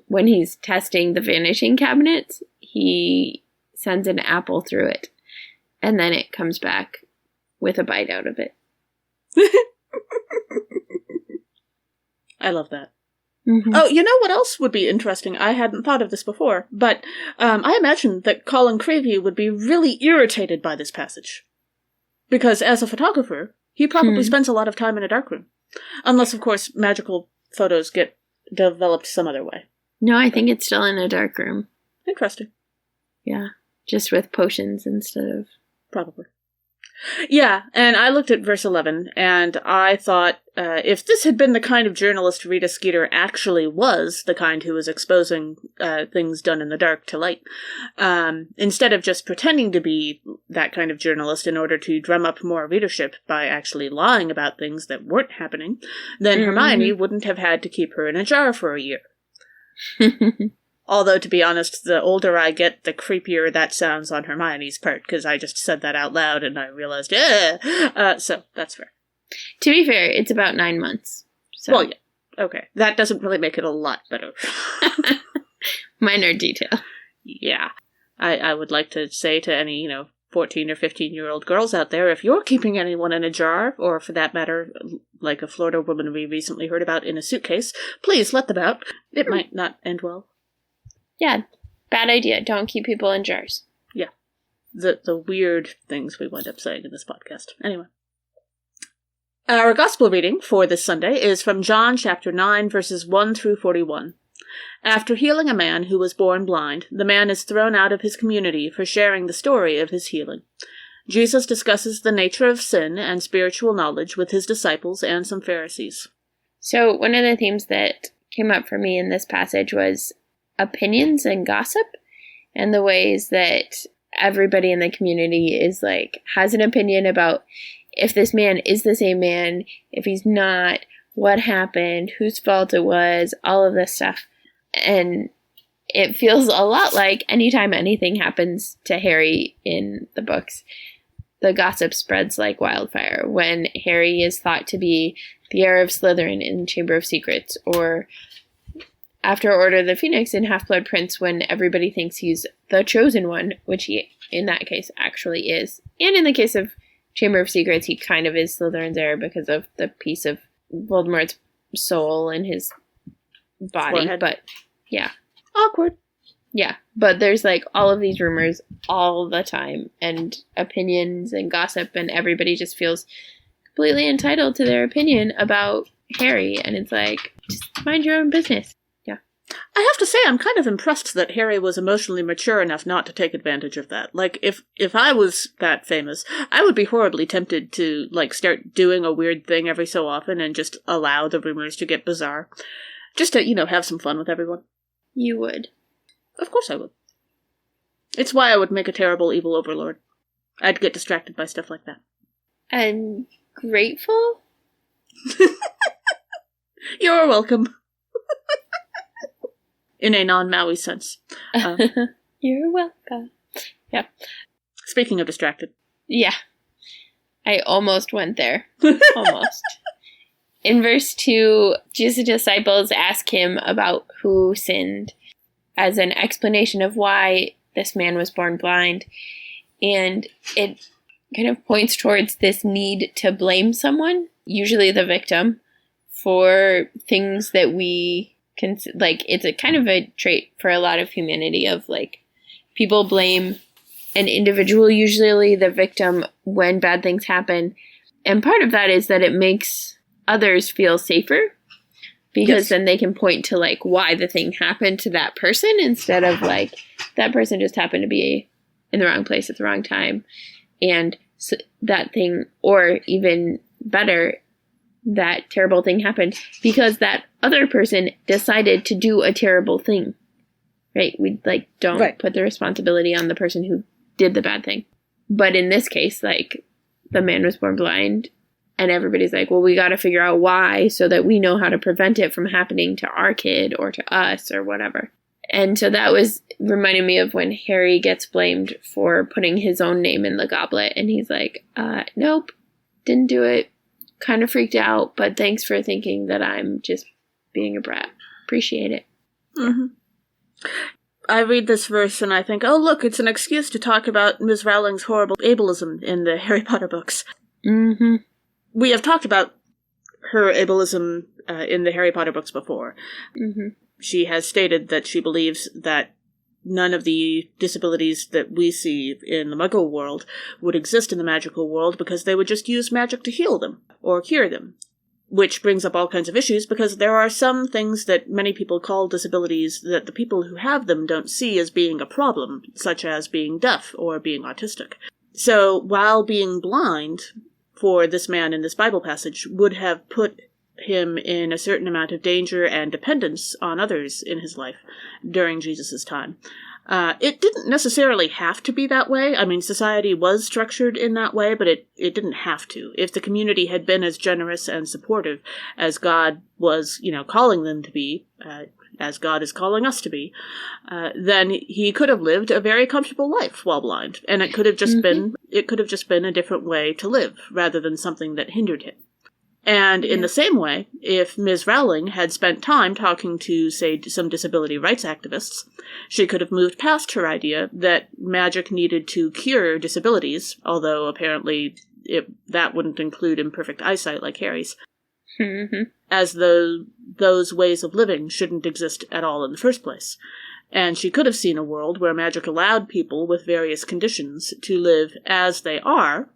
When he's testing the vanishing cabinets, he sends an apple through it, and then it comes back with a bite out of it. I love that. Mm-hmm. Oh, you know what else would be interesting? I hadn't thought of this before, but I imagine that Colin Creevey would be really irritated by this passage. Because as a photographer, he probably spends a lot of time in a darkroom. Unless, of course, magical photos get developed some other way. No, I think it's still in a dark room. Interesting. Yeah, just with potions instead of... Probably. Yeah, and I looked at verse 11, and I thought, if this had been the kind of journalist Rita Skeeter actually was, the kind who was exposing things done in the dark to light, instead of just pretending to be that kind of journalist in order to drum up more readership by actually lying about things that weren't happening, then Hermione wouldn't have had to keep her in a jar for a year. Although, to be honest, the older I get, the creepier that sounds on Hermione's part, because I just said that out loud and I realized, so that's fair. To be fair, it's about 9 months. So. Well, yeah. Okay. That doesn't really make it a lot better. Minor detail. Yeah. I would like to say to any, 14 or 15-year-old girls out there, if you're keeping anyone in a jar, or for that matter, like a Florida woman we recently heard about in a suitcase, please let them out. It might not end well. Yeah, bad idea. Don't keep people in jars. Yeah. The weird things we wind up saying in this podcast. Anyway. Our gospel reading for this Sunday is from John chapter 9, verses 1 through 41. After healing a man who was born blind, the man is thrown out of his community for sharing the story of his healing. Jesus discusses the nature of sin and spiritual knowledge with his disciples and some Pharisees. So, one of the themes that came up for me in this passage was opinions and gossip, and the ways that everybody in the community is has an opinion about if this man is the same man, if he's not, what happened, whose fault it was, all of this stuff. And it feels a lot like anytime anything happens to Harry in the books, the gossip spreads like wildfire. When Harry is thought to be the heir of Slytherin in Chamber of Secrets, or after Order of the Phoenix in Half-Blood Prince, when everybody thinks he's the chosen one, which he, in that case, actually is. And in the case of Chamber of Secrets, he kind of is Slytherin's heir because of the piece of Voldemort's soul in his body. Forehead. But, yeah. Awkward. Yeah, but there's all of these rumors all the time, and opinions and gossip, and everybody just feels completely entitled to their opinion about Harry, and it's like, just mind your own business. Yeah. I have to say, I'm kind of impressed that Harry was emotionally mature enough not to take advantage of that. Like, if I was that famous, I would be horribly tempted to, like, start doing a weird thing every so often and just allow the rumors to get bizarre. Just to, have some fun with everyone. You would. Of course I would. It's why I would make a terrible evil overlord. I'd get distracted by stuff like that. And grateful? You're welcome. In a non-Maui sense. You're welcome. Yeah. Speaking of distracted. Yeah. I almost went there. Almost. In verse 2, Jesus' disciples ask him about who sinned as an explanation of why this man was born blind. And it kind of points towards this need to blame someone, usually the victim, for things that we can, like, it's a kind of a trait for a lot of humanity of, like, people blame an individual, usually the victim, when bad things happen. And part of that is that it makes others feel safer, because then they can point to, like, why the thing happened to that person, instead of, like, that person just happened to be in the wrong place at the wrong time. And so that thing, or even better, that terrible thing happened because that other person decided to do a terrible thing. Right? We, like, don't put the responsibility on the person who did the bad thing. But in this case, like, the man was born blind, and everybody's like, well, we got to figure out why so that we know how to prevent it from happening to our kid or to us or whatever. And so that was reminding me of when Harry gets blamed for putting his own name in the goblet. And he's like, nope, didn't do it. Kind of freaked out, but thanks for thinking that I'm just being a brat. Appreciate it. Mm-hmm. I read this verse and I think, oh, look, it's an excuse to talk about Ms. Rowling's horrible ableism in the Harry Potter books. Mm-hmm. We have talked about her ableism in the Harry Potter books before. Mm-hmm. She has stated that she believes that none of the disabilities that we see in the Muggle world would exist in the magical world because they would just use magic to heal them or cure them. Which brings up all kinds of issues because there are some things that many people call disabilities that the people who have them don't see as being a problem, such as being deaf or being autistic. So while being blind, for this man in this Bible passage, would have put him in a certain amount of danger and dependence on others in his life during Jesus' time. It didn't necessarily have to be that way. I mean, society was structured in that way, but it didn't have to. If the community had been as generous and supportive as God was, calling them to be, as God is calling us to be, then he could have lived a very comfortable life while blind. And it could have just been a different way to live rather than something that hindered him. And in the same way, if Ms. Rowling had spent time talking to, say, some disability rights activists, she could have moved past her idea that magic needed to cure disabilities, although apparently that wouldn't include imperfect eyesight like Harry's, as those ways of living shouldn't exist at all in the first place. And she could have seen a world where magic allowed people with various conditions to live as they are,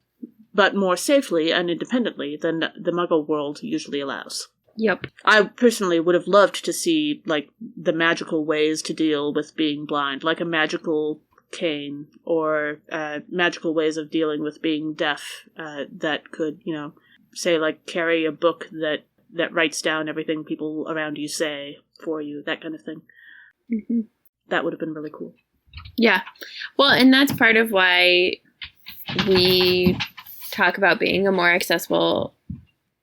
but more safely and independently than the Muggle world usually allows. Yep. I personally would have loved to see, like, the magical ways to deal with being blind, like a magical cane, or magical ways of dealing with being deaf that could, say, like, carry a book that writes down everything people around you say for you, that kind of thing. Mm-hmm. That would have been really cool. Yeah. Well, and that's part of why we talk about being a more accessible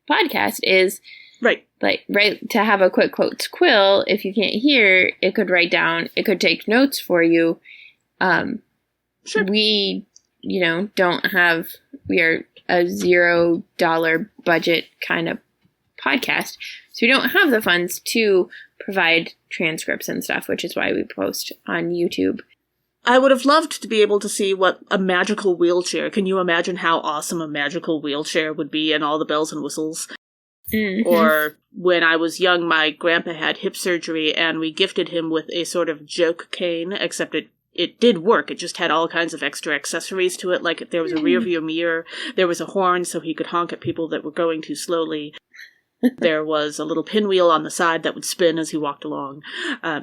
podcast is to have a quick quotes quill. If you can't hear, it could write down, it could take notes for you. Sure. We, we are a $0 budget kind of podcast. So we don't have the funds to provide transcripts and stuff, which is why we post on YouTube. I would have loved to be able to see what a magical wheelchair. Can you imagine how awesome a magical wheelchair would be and all the bells and whistles? Mm-hmm. Or when I was young, my grandpa had hip surgery and we gifted him with a sort of joke cane, except it did work. It just had all kinds of extra accessories to it. Like there was a rear view mirror, there was a horn so he could honk at people that were going too slowly. There was a little pinwheel on the side that would spin as he walked along,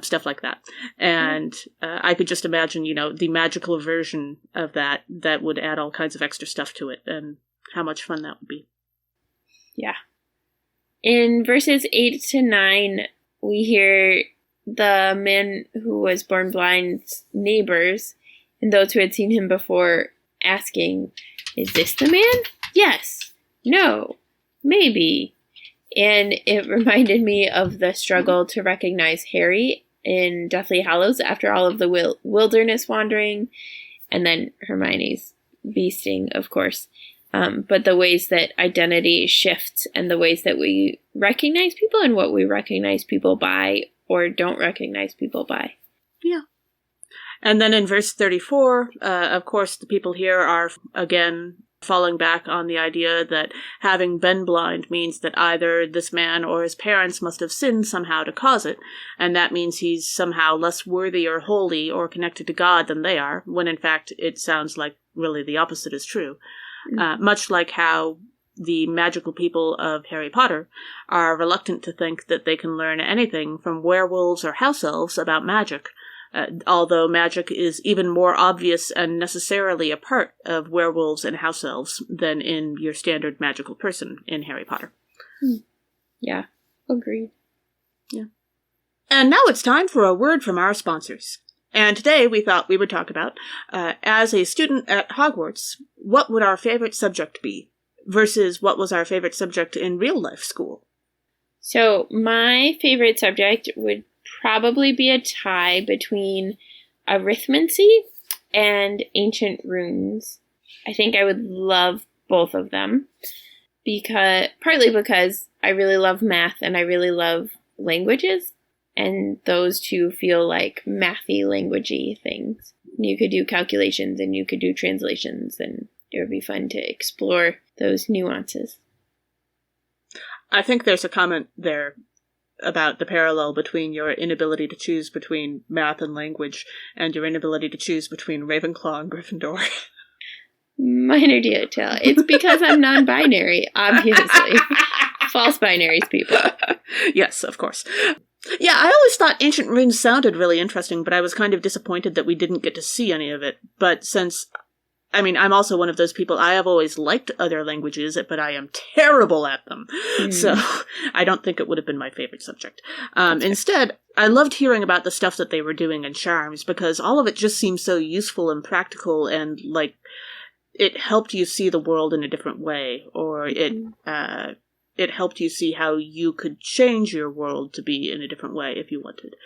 stuff like that. And I could just imagine, the magical version of that would add all kinds of extra stuff to it, and how much fun that would be. Yeah. In verses 8 to 9, we hear the man who was born blind's neighbors and those who had seen him before asking, "Is this the man? Yes. No. Maybe." And it reminded me of the struggle to recognize Harry in Deathly Hallows after all of the wilderness wandering, and then Hermione's beasting, of course. But the ways that identity shifts and the ways that we recognize people and what we recognize people by or don't recognize people by. Yeah. And then in verse 34, of course, the people here are, again, falling back on the idea that having been blind means that either this man or his parents must have sinned somehow to cause it, and that means he's somehow less worthy or holy or connected to God than they are, when in fact it sounds like really the opposite is true. Much like how the magical people of Harry Potter are reluctant to think that they can learn anything from werewolves or house elves about magic, although magic is even more obvious and necessarily a part of werewolves and house elves than in your standard magical person in Harry Potter. Yeah, agreed. Yeah. And now it's time for a word from our sponsors. And today we thought we would talk about, as a student at Hogwarts, what would our favorite subject be versus what was our favorite subject in real life school? So my favorite subject would probably be a tie between arithmancy and ancient runes. I think I would love both of them, partly because I really love math and I really love languages. And those two feel like mathy, languagey things. You could do calculations and you could do translations, and it would be fun to explore those nuances. I think there's a comment there about the parallel between your inability to choose between math and language and your inability to choose between Ravenclaw and Gryffindor. Minor detail. It's because I'm non-binary, obviously. False binaries, people. Yes, of course. Yeah, I always thought Ancient Runes sounded really interesting, but I was kind of disappointed that we didn't get to see any of it. But I'm also one of those people, I have always liked other languages, but I am terrible at them. So I don't think it would have been my favorite subject. Instead, I loved hearing about the stuff that they were doing in Charms, because all of it just seemed so useful and practical, and like it helped you see the world in a different way, or it helped you see how you could change your world to be in a different way if you wanted.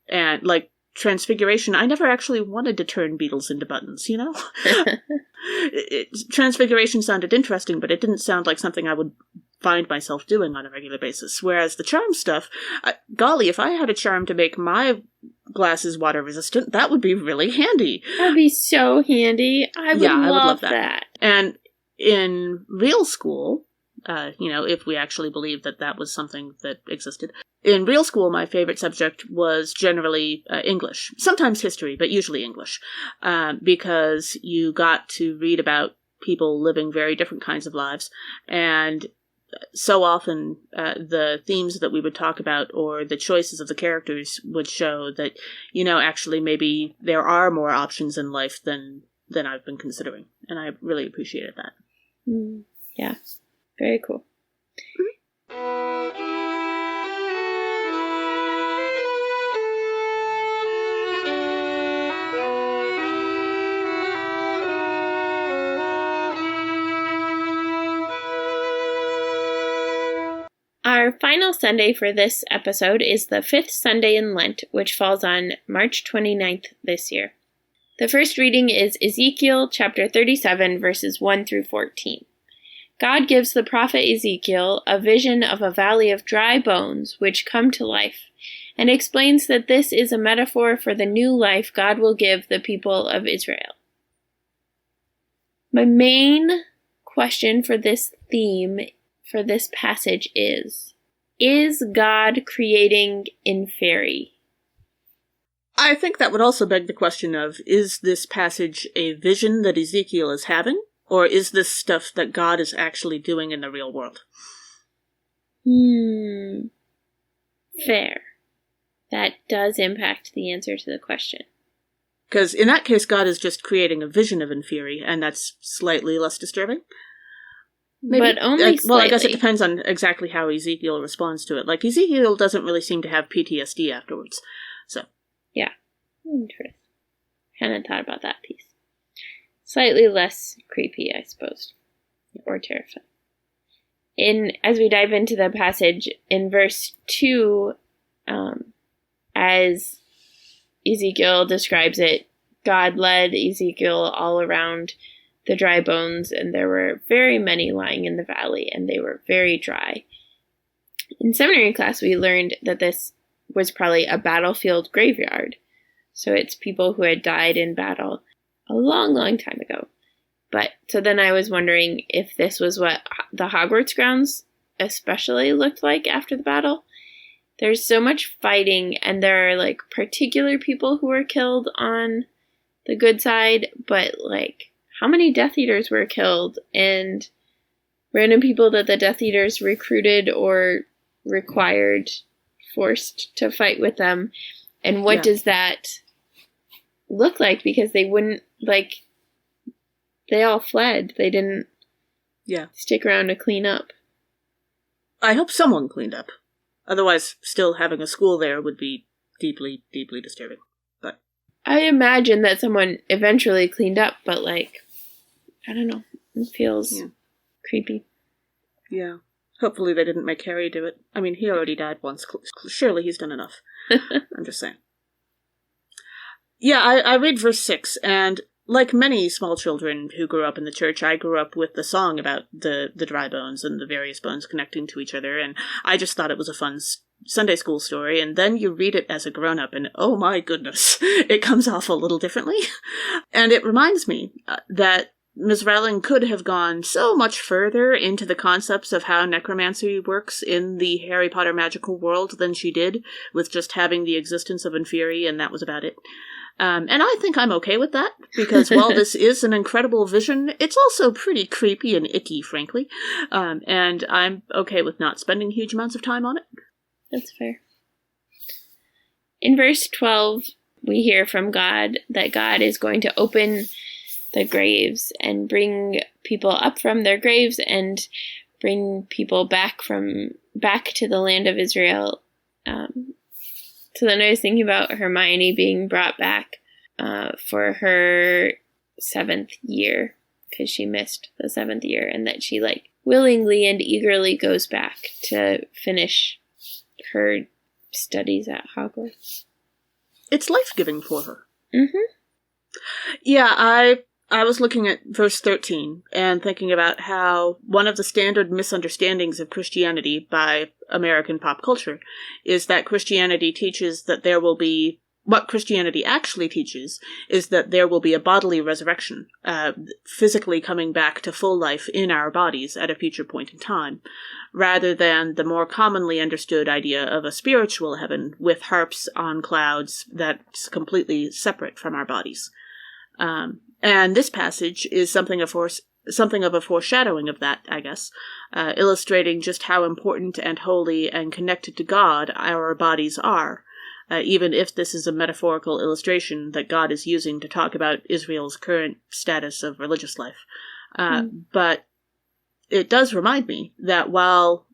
And, like, Transfiguration, I never actually wanted to turn beetles into buttons, Transfiguration sounded interesting, but it didn't sound like something I would find myself doing on a regular basis. Whereas the charm stuff, golly, if I had a charm to make my glasses water resistant, that would be really handy. That'd be so handy. I would love that. And in real school, if we actually believe that was something that existed. In real school, my favorite subject was generally English. Sometimes history, but usually English. Because you got to read about people living very different kinds of lives. And so often, the themes that we would talk about or the choices of the characters would show that, actually maybe there are more options in life than I've been considering. And I really appreciated that. Yeah. Very cool. Our final Sunday for this episode is the 5th Sunday in Lent, which falls on March 29th this year. The first reading is Ezekiel chapter 37, verses 1 through 14. God gives the prophet Ezekiel a vision of a valley of dry bones which come to life, and explains that this is a metaphor for the new life God will give the people of Israel. My main question for this theme, for this passage is God creating in fairy? I think that would also beg the question of, is this passage a vision that Ezekiel is having? Or is this stuff that God is actually doing in the real world? Fair. That does impact the answer to the question. Because in that case, God is just creating a vision of Inferi, and that's slightly less disturbing. Maybe. But only slightly. Well, I guess it depends on exactly how Ezekiel responds to it. Like, Ezekiel doesn't really seem to have PTSD afterwards. So. Yeah. Interesting. Hadn't thought about that piece. Slightly less creepy, I suppose. Or terrifying. As we dive into the passage, in verse 2, as Ezekiel describes it, God led Ezekiel all around the dry bones, and there were very many lying in the valley, and they were very dry. In seminary class, we learned that this was probably a battlefield graveyard. So it's people who had died in battle a long, long time ago. But so then I was wondering if this was what the Hogwarts grounds especially looked like after the battle. There's so much fighting, and there are like particular people who were killed on the good side, but like how many Death Eaters were killed, and random people that the Death Eaters recruited or required, forced to fight with them, and what does that look like? Because they wouldn't, like, they all fled. They didn't stick around to clean up. I hope someone cleaned up. Otherwise, still having a school there would be deeply, deeply disturbing. But I imagine that someone eventually cleaned up, but, like, I don't know. It feels creepy. Yeah. Hopefully they didn't make Harry do it. I mean, he already died once. Surely he's done enough. I'm just saying. Yeah, I read verse 6, and like many small children who grew up in the church, I grew up with the song about the dry bones and the various bones connecting to each other, and I just thought it was a fun Sunday school story, and then you read it as a grown-up, and oh my goodness, it comes off a little differently. And it reminds me that Ms. Rowling could have gone so much further into the concepts of how necromancy works in the Harry Potter magical world than she did, with just having the existence of Inferi, and that was about it. And I think I'm okay with that, because while this is an incredible vision, it's also pretty creepy and icky, frankly. And I'm okay with not spending huge amounts of time on it. That's fair. In verse 12, we hear from God that God is going to open the graves and bring people up from their graves and bring people back to the land of Israel. So then I was thinking about Hermione being brought back for her 7th year, because she missed the 7th year, and that she like willingly and eagerly goes back to finish her studies at Hogwarts. It's life-giving for her. Mm-hmm. Yeah, I was looking at verse 13 and thinking about how one of the standard misunderstandings of Christianity by American pop culture is that Christianity teaches that there will be, what Christianity actually teaches is that there will be a bodily resurrection, physically coming back to full life in our bodies at a future point in time, rather than the more commonly understood idea of a spiritual heaven with harps on clouds that's completely separate from our bodies. And this passage is something of a foreshadowing of that, I guess, illustrating just how important and holy and connected to God our bodies are, even if this is a metaphorical illustration that God is using to talk about Israel's current status of religious life. But it does remind me that while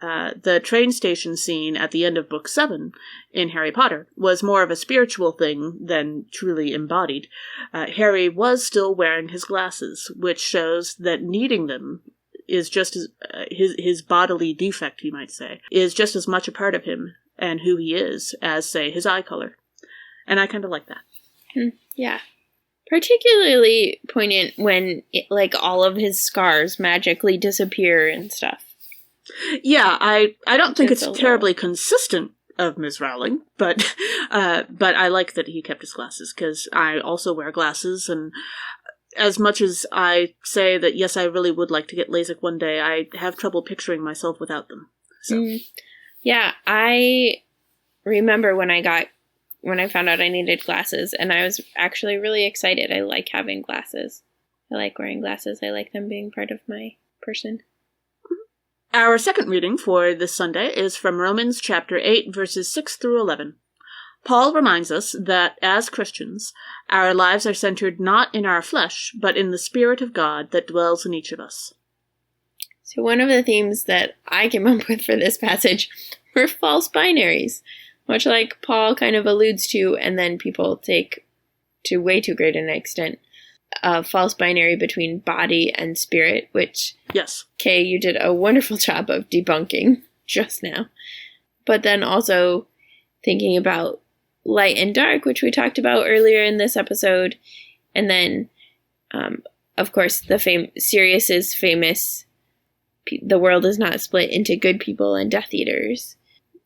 the train station scene at the end of Book 7 in Harry Potter was more of a spiritual thing than truly embodied, Harry was still wearing his glasses, which shows that needing them is just as, his bodily defect, you might say, is just as much a part of him and who he is as, say, his eye color. And I kind of like that. Yeah. Particularly poignant when, all of his scars magically disappear and stuff. Yeah, I don't think it's terribly consistent of Ms. Rowling, but I like that he kept his glasses, because I also wear glasses, and as much as I say that, yes, I really would like to get LASIK one day, I have trouble picturing myself without them. So. Yeah, I remember when I found out I needed glasses, and I was actually really excited. I like having glasses. I like wearing glasses. I like them being part of my person. Our second reading for this Sunday is from Romans chapter 8, verses 6 through 11. Paul reminds us that, as Christians, our lives are centered not in our flesh, but in the Spirit of God that dwells in each of us. So one of the themes that I came up with for this passage were false binaries, much like Paul kind of alludes to, and then people take to way too great an extent, a false binary between body and spirit, which, yes, Kay, you did a wonderful job of debunking just now. But then also thinking about light and dark, which we talked about earlier in this episode. And then, of course, Sirius's famous, the world is not split into good people and Death Eaters.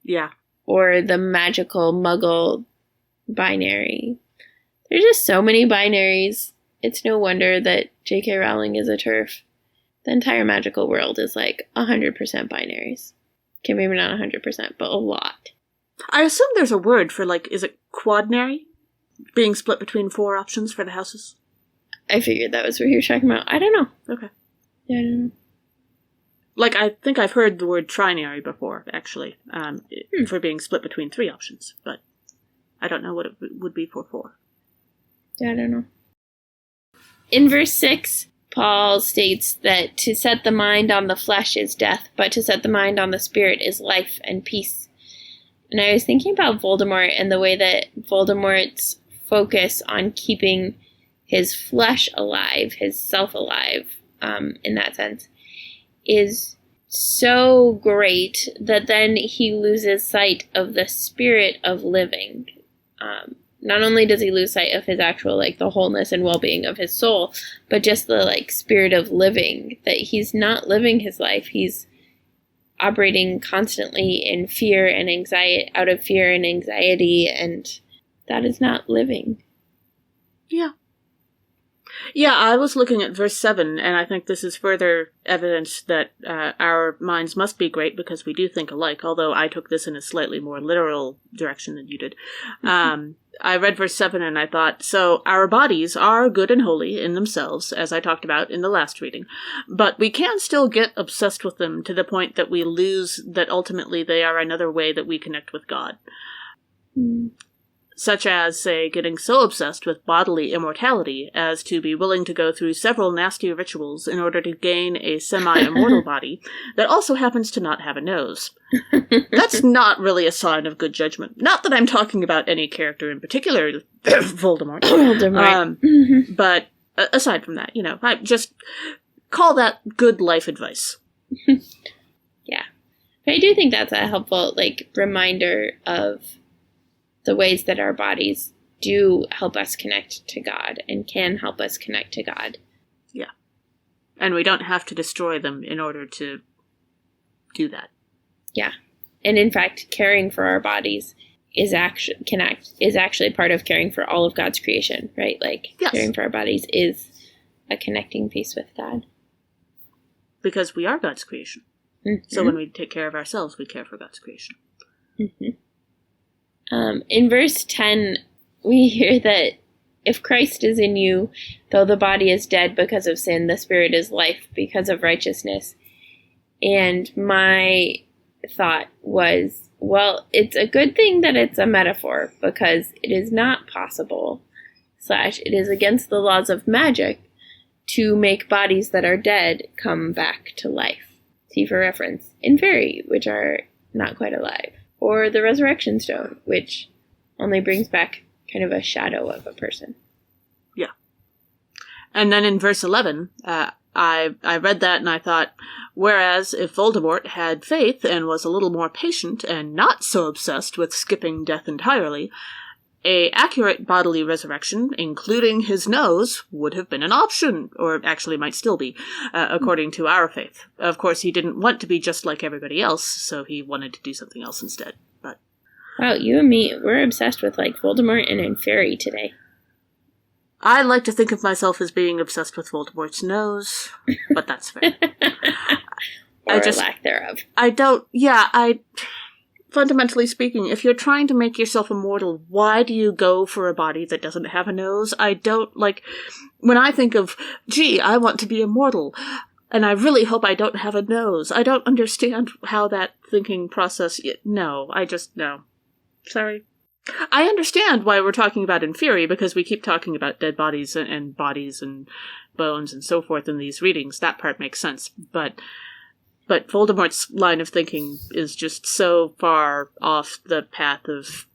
Yeah. Or the magical muggle binary. There's just so many binaries. It's no wonder that JK Rowling is a TERF. The entire magical world is like 100% binaries. Okay, maybe not 100%, but a lot. I assume there's a word for, like, is it quadnary? Being split between 4 options for the houses? I figured that was what you were talking about. I don't know. Okay. Yeah, I don't know. Like, I think I've heard the word trinary before, actually, for being split between 3 options, but I don't know what it would be for 4. Yeah, I don't know. In verse 6, Paul states that to set the mind on the flesh is death, but to set the mind on the spirit is life and peace. And I was thinking about Voldemort and the way that Voldemort's focus on keeping his flesh alive, his self alive, in that sense, is so great that then he loses sight of the spirit of living. Not only does he lose sight of his actual, like, the wholeness and well-being of his soul, but just the, like, spirit of living, that he's not living his life. He's operating constantly in fear and anxiety, out of fear and anxiety, and that is not living. Yeah. Yeah, I was looking at verse 7, and I think this is further evidence that our minds must be great because we do think alike, although I took this in a slightly more literal direction than you did. I read verse 7 and I thought, so our bodies are good and holy in themselves, as I talked about in the last reading, but we can still get obsessed with them to the point that we lose that ultimately they are another way that we connect with God. Such as, say, getting so obsessed with bodily immortality as to be willing to go through several nasty rituals in order to gain a semi-immortal body that also happens to not have a nose. That's not really a sign of good judgment. Not that I'm talking about any character in particular, Voldemort. But aside from that, I just call that good life advice. Yeah. But I do think that's a helpful, like, reminder of the ways that our bodies do help us connect to God and can help us connect to God. Yeah. And we don't have to destroy them in order to do that. Yeah. And in fact, caring for our bodies is actually part of caring for all of God's creation, right? Like, yes. Caring for our bodies is a connecting piece with God. Because we are God's creation. Mm-hmm. So when we take care of ourselves, we care for God's creation. Mm-hmm. In verse 10, we hear that if Christ is in you, though the body is dead because of sin, the spirit is life because of righteousness. And my thought was, well, it's a good thing that it's a metaphor, because it is not possible, / it is against the laws of magic to make bodies that are dead come back to life. See for reference in Fairy, which are not quite alive. Or the Resurrection Stone, which only brings back kind of a shadow of a person. Yeah. And then in verse 11, I read that and I thought, whereas if Voldemort had faith and was a little more patient and not so obsessed with skipping death entirely, a accurate bodily resurrection, including his nose, would have been an option, or actually might still be, according to our faith. Of course, he didn't want to be just like everybody else, so he wanted to do something else instead. But wow, you and me, we're obsessed with, like, Voldemort and Fairy today. I like to think of myself as being obsessed with Voldemort's nose, but that's fair. Or lack thereof. Fundamentally speaking, if you're trying to make yourself immortal, why do you go for a body that doesn't have a nose? I don't, like, when I think of, gee, I want to be immortal, and I really hope I don't have a nose. I don't understand how that thinking process... No, no. Sorry. I understand why we're talking about inferi, because we keep talking about dead bodies and bodies and bones and so forth in these readings. That part makes sense. But Voldemort's line of thinking is just so far off the path of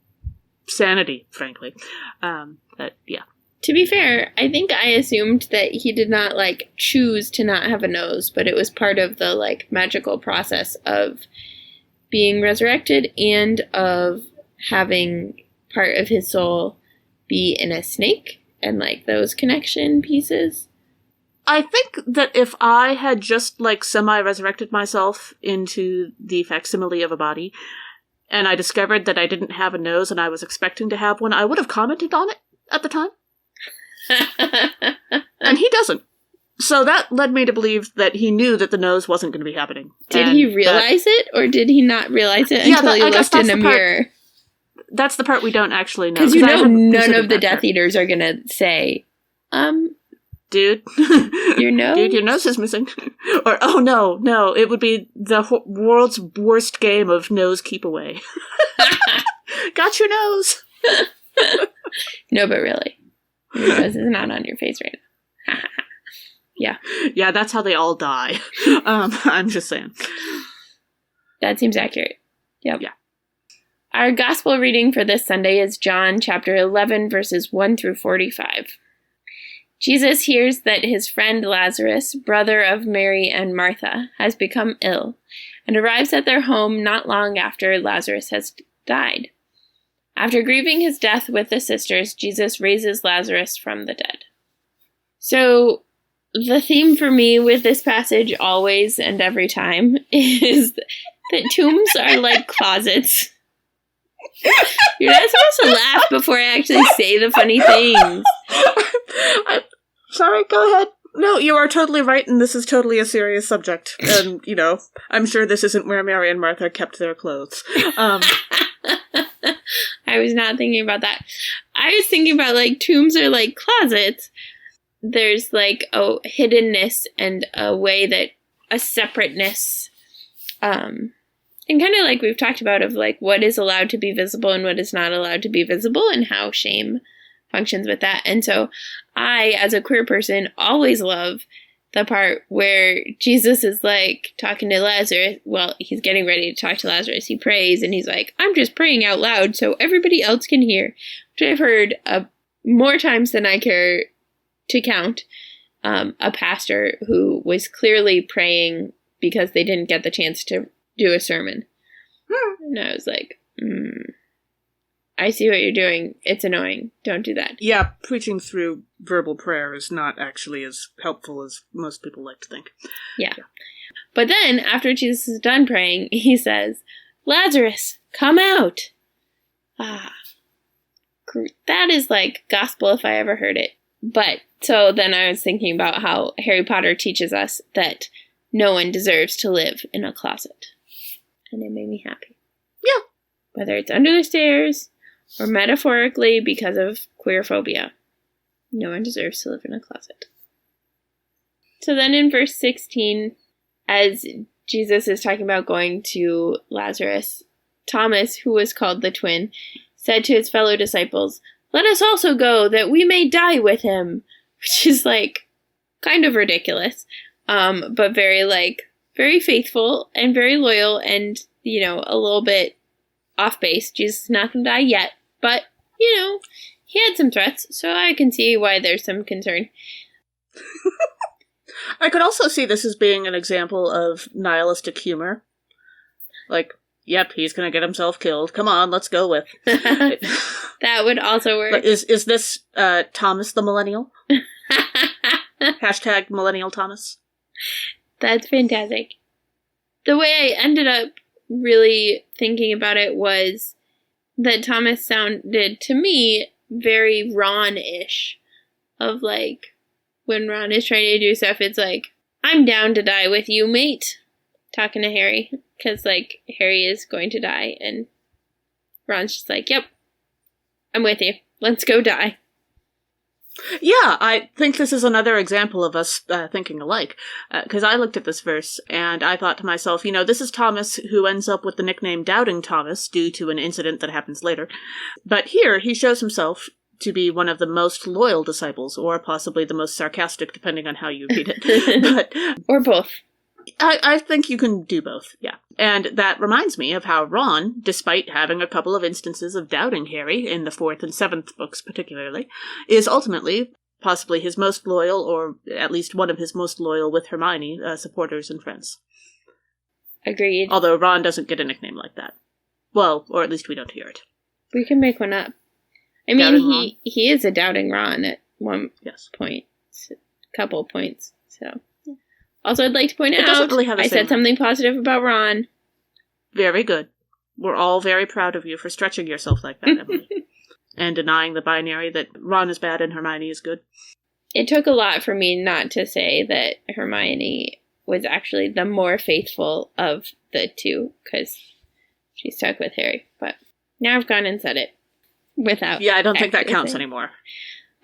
sanity, frankly. But, yeah. To be fair, I think I assumed that he did not, choose to not have a nose, but it was part of the, magical process of being resurrected and of having part of his soul be in a snake and, those connection pieces. I think that if I had just, semi-resurrected myself into the facsimile of a body, and I discovered that I didn't have a nose and I was expecting to have one, I would have commented on it at the time. And he doesn't. So that led me to believe that he knew that the nose wasn't going to be happening. Did he realize it, or did he not realize it until he looked in a mirror? That's the part we don't actually know. Because none of the Death Eaters are going to say, dude, your nose? Dude, your nose is missing. Or, oh no, it would be the world's worst game of nose keep away. Got your nose. No, but really. Your nose is not on your face right now. Yeah. Yeah, that's how they all die. I'm just saying. That seems accurate. Yep. Yeah. Our gospel reading for this Sunday is John chapter 11, verses 1 through 45. Jesus hears that his friend Lazarus, brother of Mary and Martha, has become ill, and arrives at their home not long after Lazarus has died. After grieving his death with the sisters, Jesus raises Lazarus from the dead. So, the theme for me with this passage always and every time is that tombs are like closets. You're not supposed to laugh before I actually say the funny things. Sorry, go ahead. No, you are totally right, and this is totally a serious subject. And, I'm sure this isn't where Mary and Martha kept their clothes. I was not thinking about that. I was thinking about, tombs are like closets. There's, a hiddenness and a way that a separateness, and kind of like we've talked about of, what is allowed to be visible and what is not allowed to be visible and how shame functions with that. And so I, as a queer person, always love the part where Jesus is talking to Lazarus. Well, he's getting ready to talk to Lazarus. He prays and he's like, I'm just praying out loud so everybody else can hear, which I've heard more times than I care to count. A pastor who was clearly praying because they didn't get the chance to do a sermon. And I was like, I see what you're doing. It's annoying. Don't do that. Yeah, preaching through verbal prayer is not actually as helpful as most people like to think. Yeah. But then, after Jesus is done praying, he says, Lazarus, come out. That is gospel if I ever heard it. But, so then I was thinking about how Harry Potter teaches us that no one deserves to live in a closet. And it made me happy. Yeah. Whether it's under the stairs or metaphorically because of queer phobia. No one deserves to live in a closet. So then in verse 16, as Jesus is talking about going to Lazarus, Thomas, who was called the twin, said to his fellow disciples, let us also go that we may die with him. Which is kind of ridiculous, but very faithful and very loyal and, a little bit off base. Jesus is not going to die yet, but, he had some threats, so I can see why there's some concern. I could also see this as being an example of nihilistic humor. Yep, he's going to get himself killed. Come on, let's go with. That would also work. Is this Thomas the Millennial? Hashtag Millennial Thomas. That's fantastic. The way I ended up really thinking about it was that Thomas sounded, to me, very Ron-ish. Of when Ron is trying to do stuff, it's I'm down to die with you, mate. Talking to Harry. Because, Harry is going to die, and Ron's just yep, I'm with you. Let's go die. Yeah, I think this is another example of us thinking alike. Because I looked at this verse and I thought to myself, this is Thomas who ends up with the nickname Doubting Thomas due to an incident that happens later. But here he shows himself to be one of the most loyal disciples, or possibly the most sarcastic, depending on how you read it. Or both. I think you can do both, yeah. And that reminds me of how Ron, despite having a couple of instances of doubting Harry, in the 4th and 7th books particularly, is ultimately possibly his most loyal, or at least one of his most loyal with Hermione, supporters and friends. Agreed. Although Ron doesn't get a nickname like that. Well, or at least we don't hear it. We can make one up. I mean, he is a doubting Ron at one point. Couple points, so... Also, I'd like to point out, really I said something positive about Ron. Very good. We're all very proud of you for stretching yourself like that, Emily. And denying the binary that Ron is bad and Hermione is good. It took a lot for me not to say that Hermione was actually the more faithful of the two, because she stuck with Harry. But now I've gone and said it without... Yeah, I don't think that counts anymore.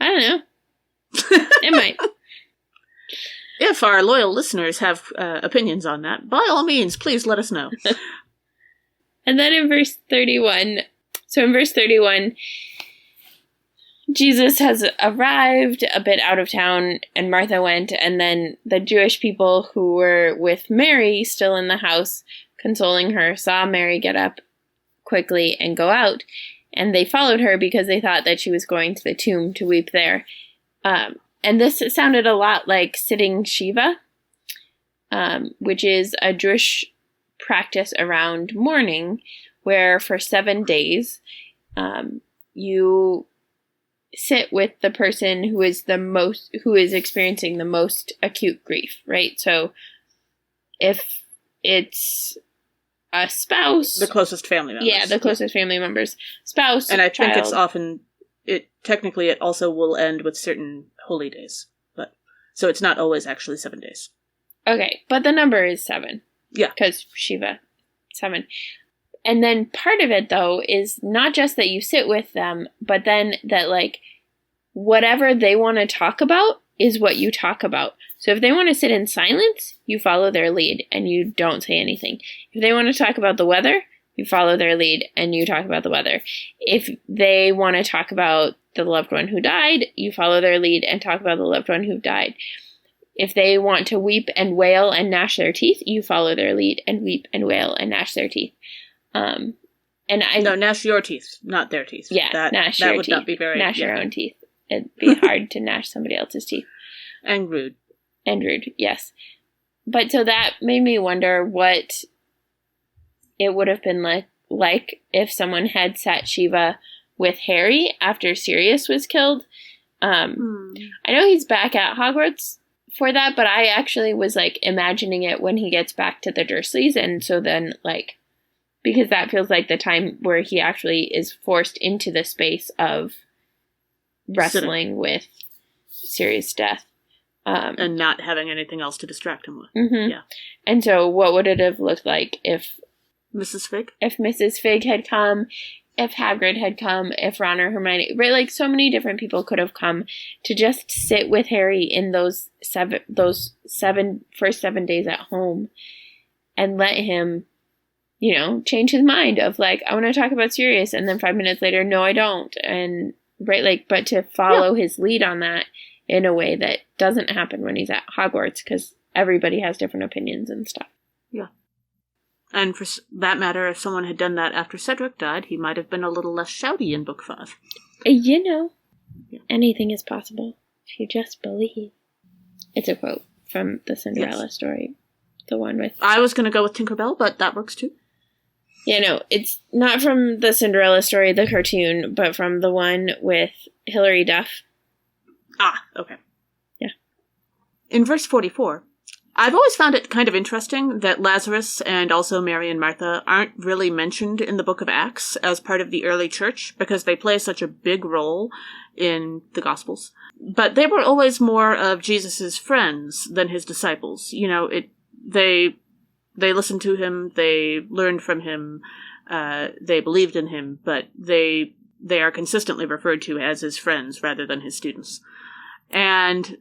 I don't know. It might. If our loyal listeners have opinions on that, by all means, please let us know. And then in verse 31, Jesus has arrived a bit out of town, and Martha went, and then the Jewish people who were with Mary, still in the house, consoling her, saw Mary get up quickly and go out, and they followed her because they thought that she was going to the tomb to weep there. And this sounded a lot like sitting Shiva, which is a Jewish practice around mourning, where for 7 days you sit with the person who is experiencing the most acute grief, right? So if it's a spouse, the closest family members, the closest family members, spouse, and I child. think it's often it also will end with certain holy days, but so it's not always actually 7 days. Okay, but the number is 7. Yeah, because Shiva, 7. And then part of it, though, is not just that you sit with them, but then that, like, whatever they want to talk about is what you talk about. So if they want to sit in silence, you follow their lead and you don't say anything. If they want to talk about the weather, you follow their lead and you talk about the weather. If they want to talk about the loved one who died, you follow their lead and talk about the loved one who died. If they want to weep and wail and gnash their teeth, you follow their lead and weep and wail and gnash their teeth. Gnash your teeth, not their teeth. Yeah, gnash your teeth. That would not be very... Gnash your own teeth. It'd be hard to gnash somebody else's teeth. And rude. And rude, yes. But so that made me wonder what it would have been like if someone had sat Shiva with Harry after Sirius was killed. I know he's back at Hogwarts for that, but I actually was, like, imagining it when he gets back to the Dursleys, and so then, like, because that feels like the time where he actually is forced into the space of wrestling with Sirius' death. And not having anything else to distract him with. Mm-hmm. Yeah. And so what would it have looked like if... Mrs. Fig? If Mrs. Fig had come, if Hagrid had come, if Ron or Hermione... Right, like, so many different people could have come to just sit with Harry in those first 7 days at home and let him, change his mind of, like, I want to talk about Sirius, and then 5 minutes later, no, I don't. And, right, like, but to follow his lead on that in a way that doesn't happen when he's at Hogwarts, because everybody has different opinions and stuff. Yeah. And for that matter, if someone had done that after Cedric died, he might have been a little less shouty in Book 5. Anything is possible if you just believe. It's a quote from the Cinderella story. The one with... I was going to go with Tinkerbell, but that works too. Yeah, no, it's not from the Cinderella story, the cartoon, but from the one with Hilary Duff. Ah, okay. Yeah. In verse 44, I've always found it kind of interesting that Lazarus and also Mary and Martha aren't really mentioned in the Book of Acts as part of the early church because they play such a big role in the Gospels. But they were always more of Jesus' friends than his disciples. They listened to him, they learned from him, they believed in him, but they are consistently referred to as his friends rather than his students. And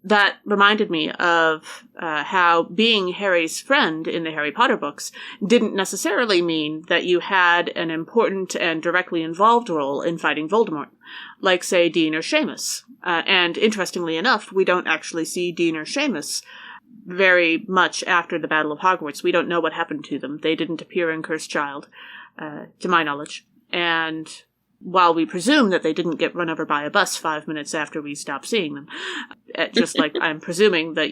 that reminded me of how being Harry's friend in the Harry Potter books didn't necessarily mean that you had an important and directly involved role in fighting Voldemort, like, say, Dean or Seamus. And interestingly enough, we don't actually see Dean or Seamus very much after the Battle of Hogwarts. We don't know what happened to them. They didn't appear in Cursed Child, to my knowledge. And while we presume that they didn't get run over by a bus 5 minutes after we stopped seeing them, just like I'm presuming that,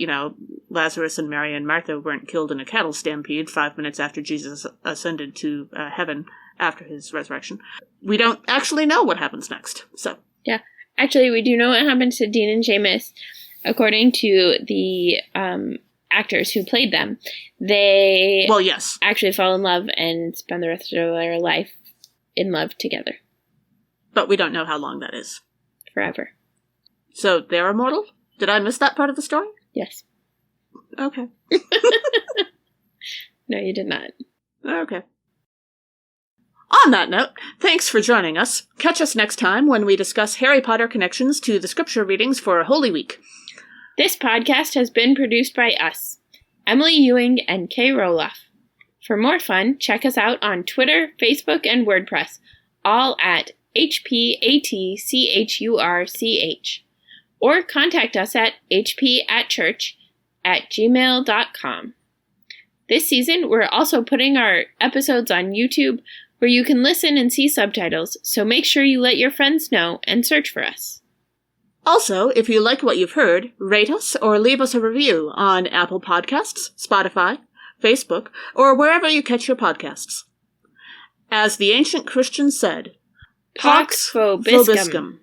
Lazarus and Mary and Martha weren't killed in a cattle stampede 5 minutes after Jesus ascended to heaven after his resurrection. We don't actually know what happens next, so. Yeah. Actually, we do know what happens to Dean and Seamus. According to the actors who played them, they actually fall in love and spend the rest of their life in love together. But we don't know how long that is. Forever. So they're immortal? Did I miss that part of the story? Yes. Okay. No, you did not. Okay. On that note, thanks for joining us. Catch us next time when we discuss Harry Potter connections to the scripture readings for Holy Week. This podcast has been produced by us, Emily Ewing and Kay Roloff. For more fun, check us out on Twitter, Facebook, and WordPress, all at HPATCHURCH. Or contact us at hpatchurch@gmail.com. This season, we're also putting our episodes on YouTube, where you can listen and see subtitles, so make sure you let your friends know and search for us. Also, if you like what you've heard, rate us or leave us a review on Apple Podcasts, Spotify, Facebook, or wherever you catch your podcasts. As the ancient Christians said, Pax vobiscum.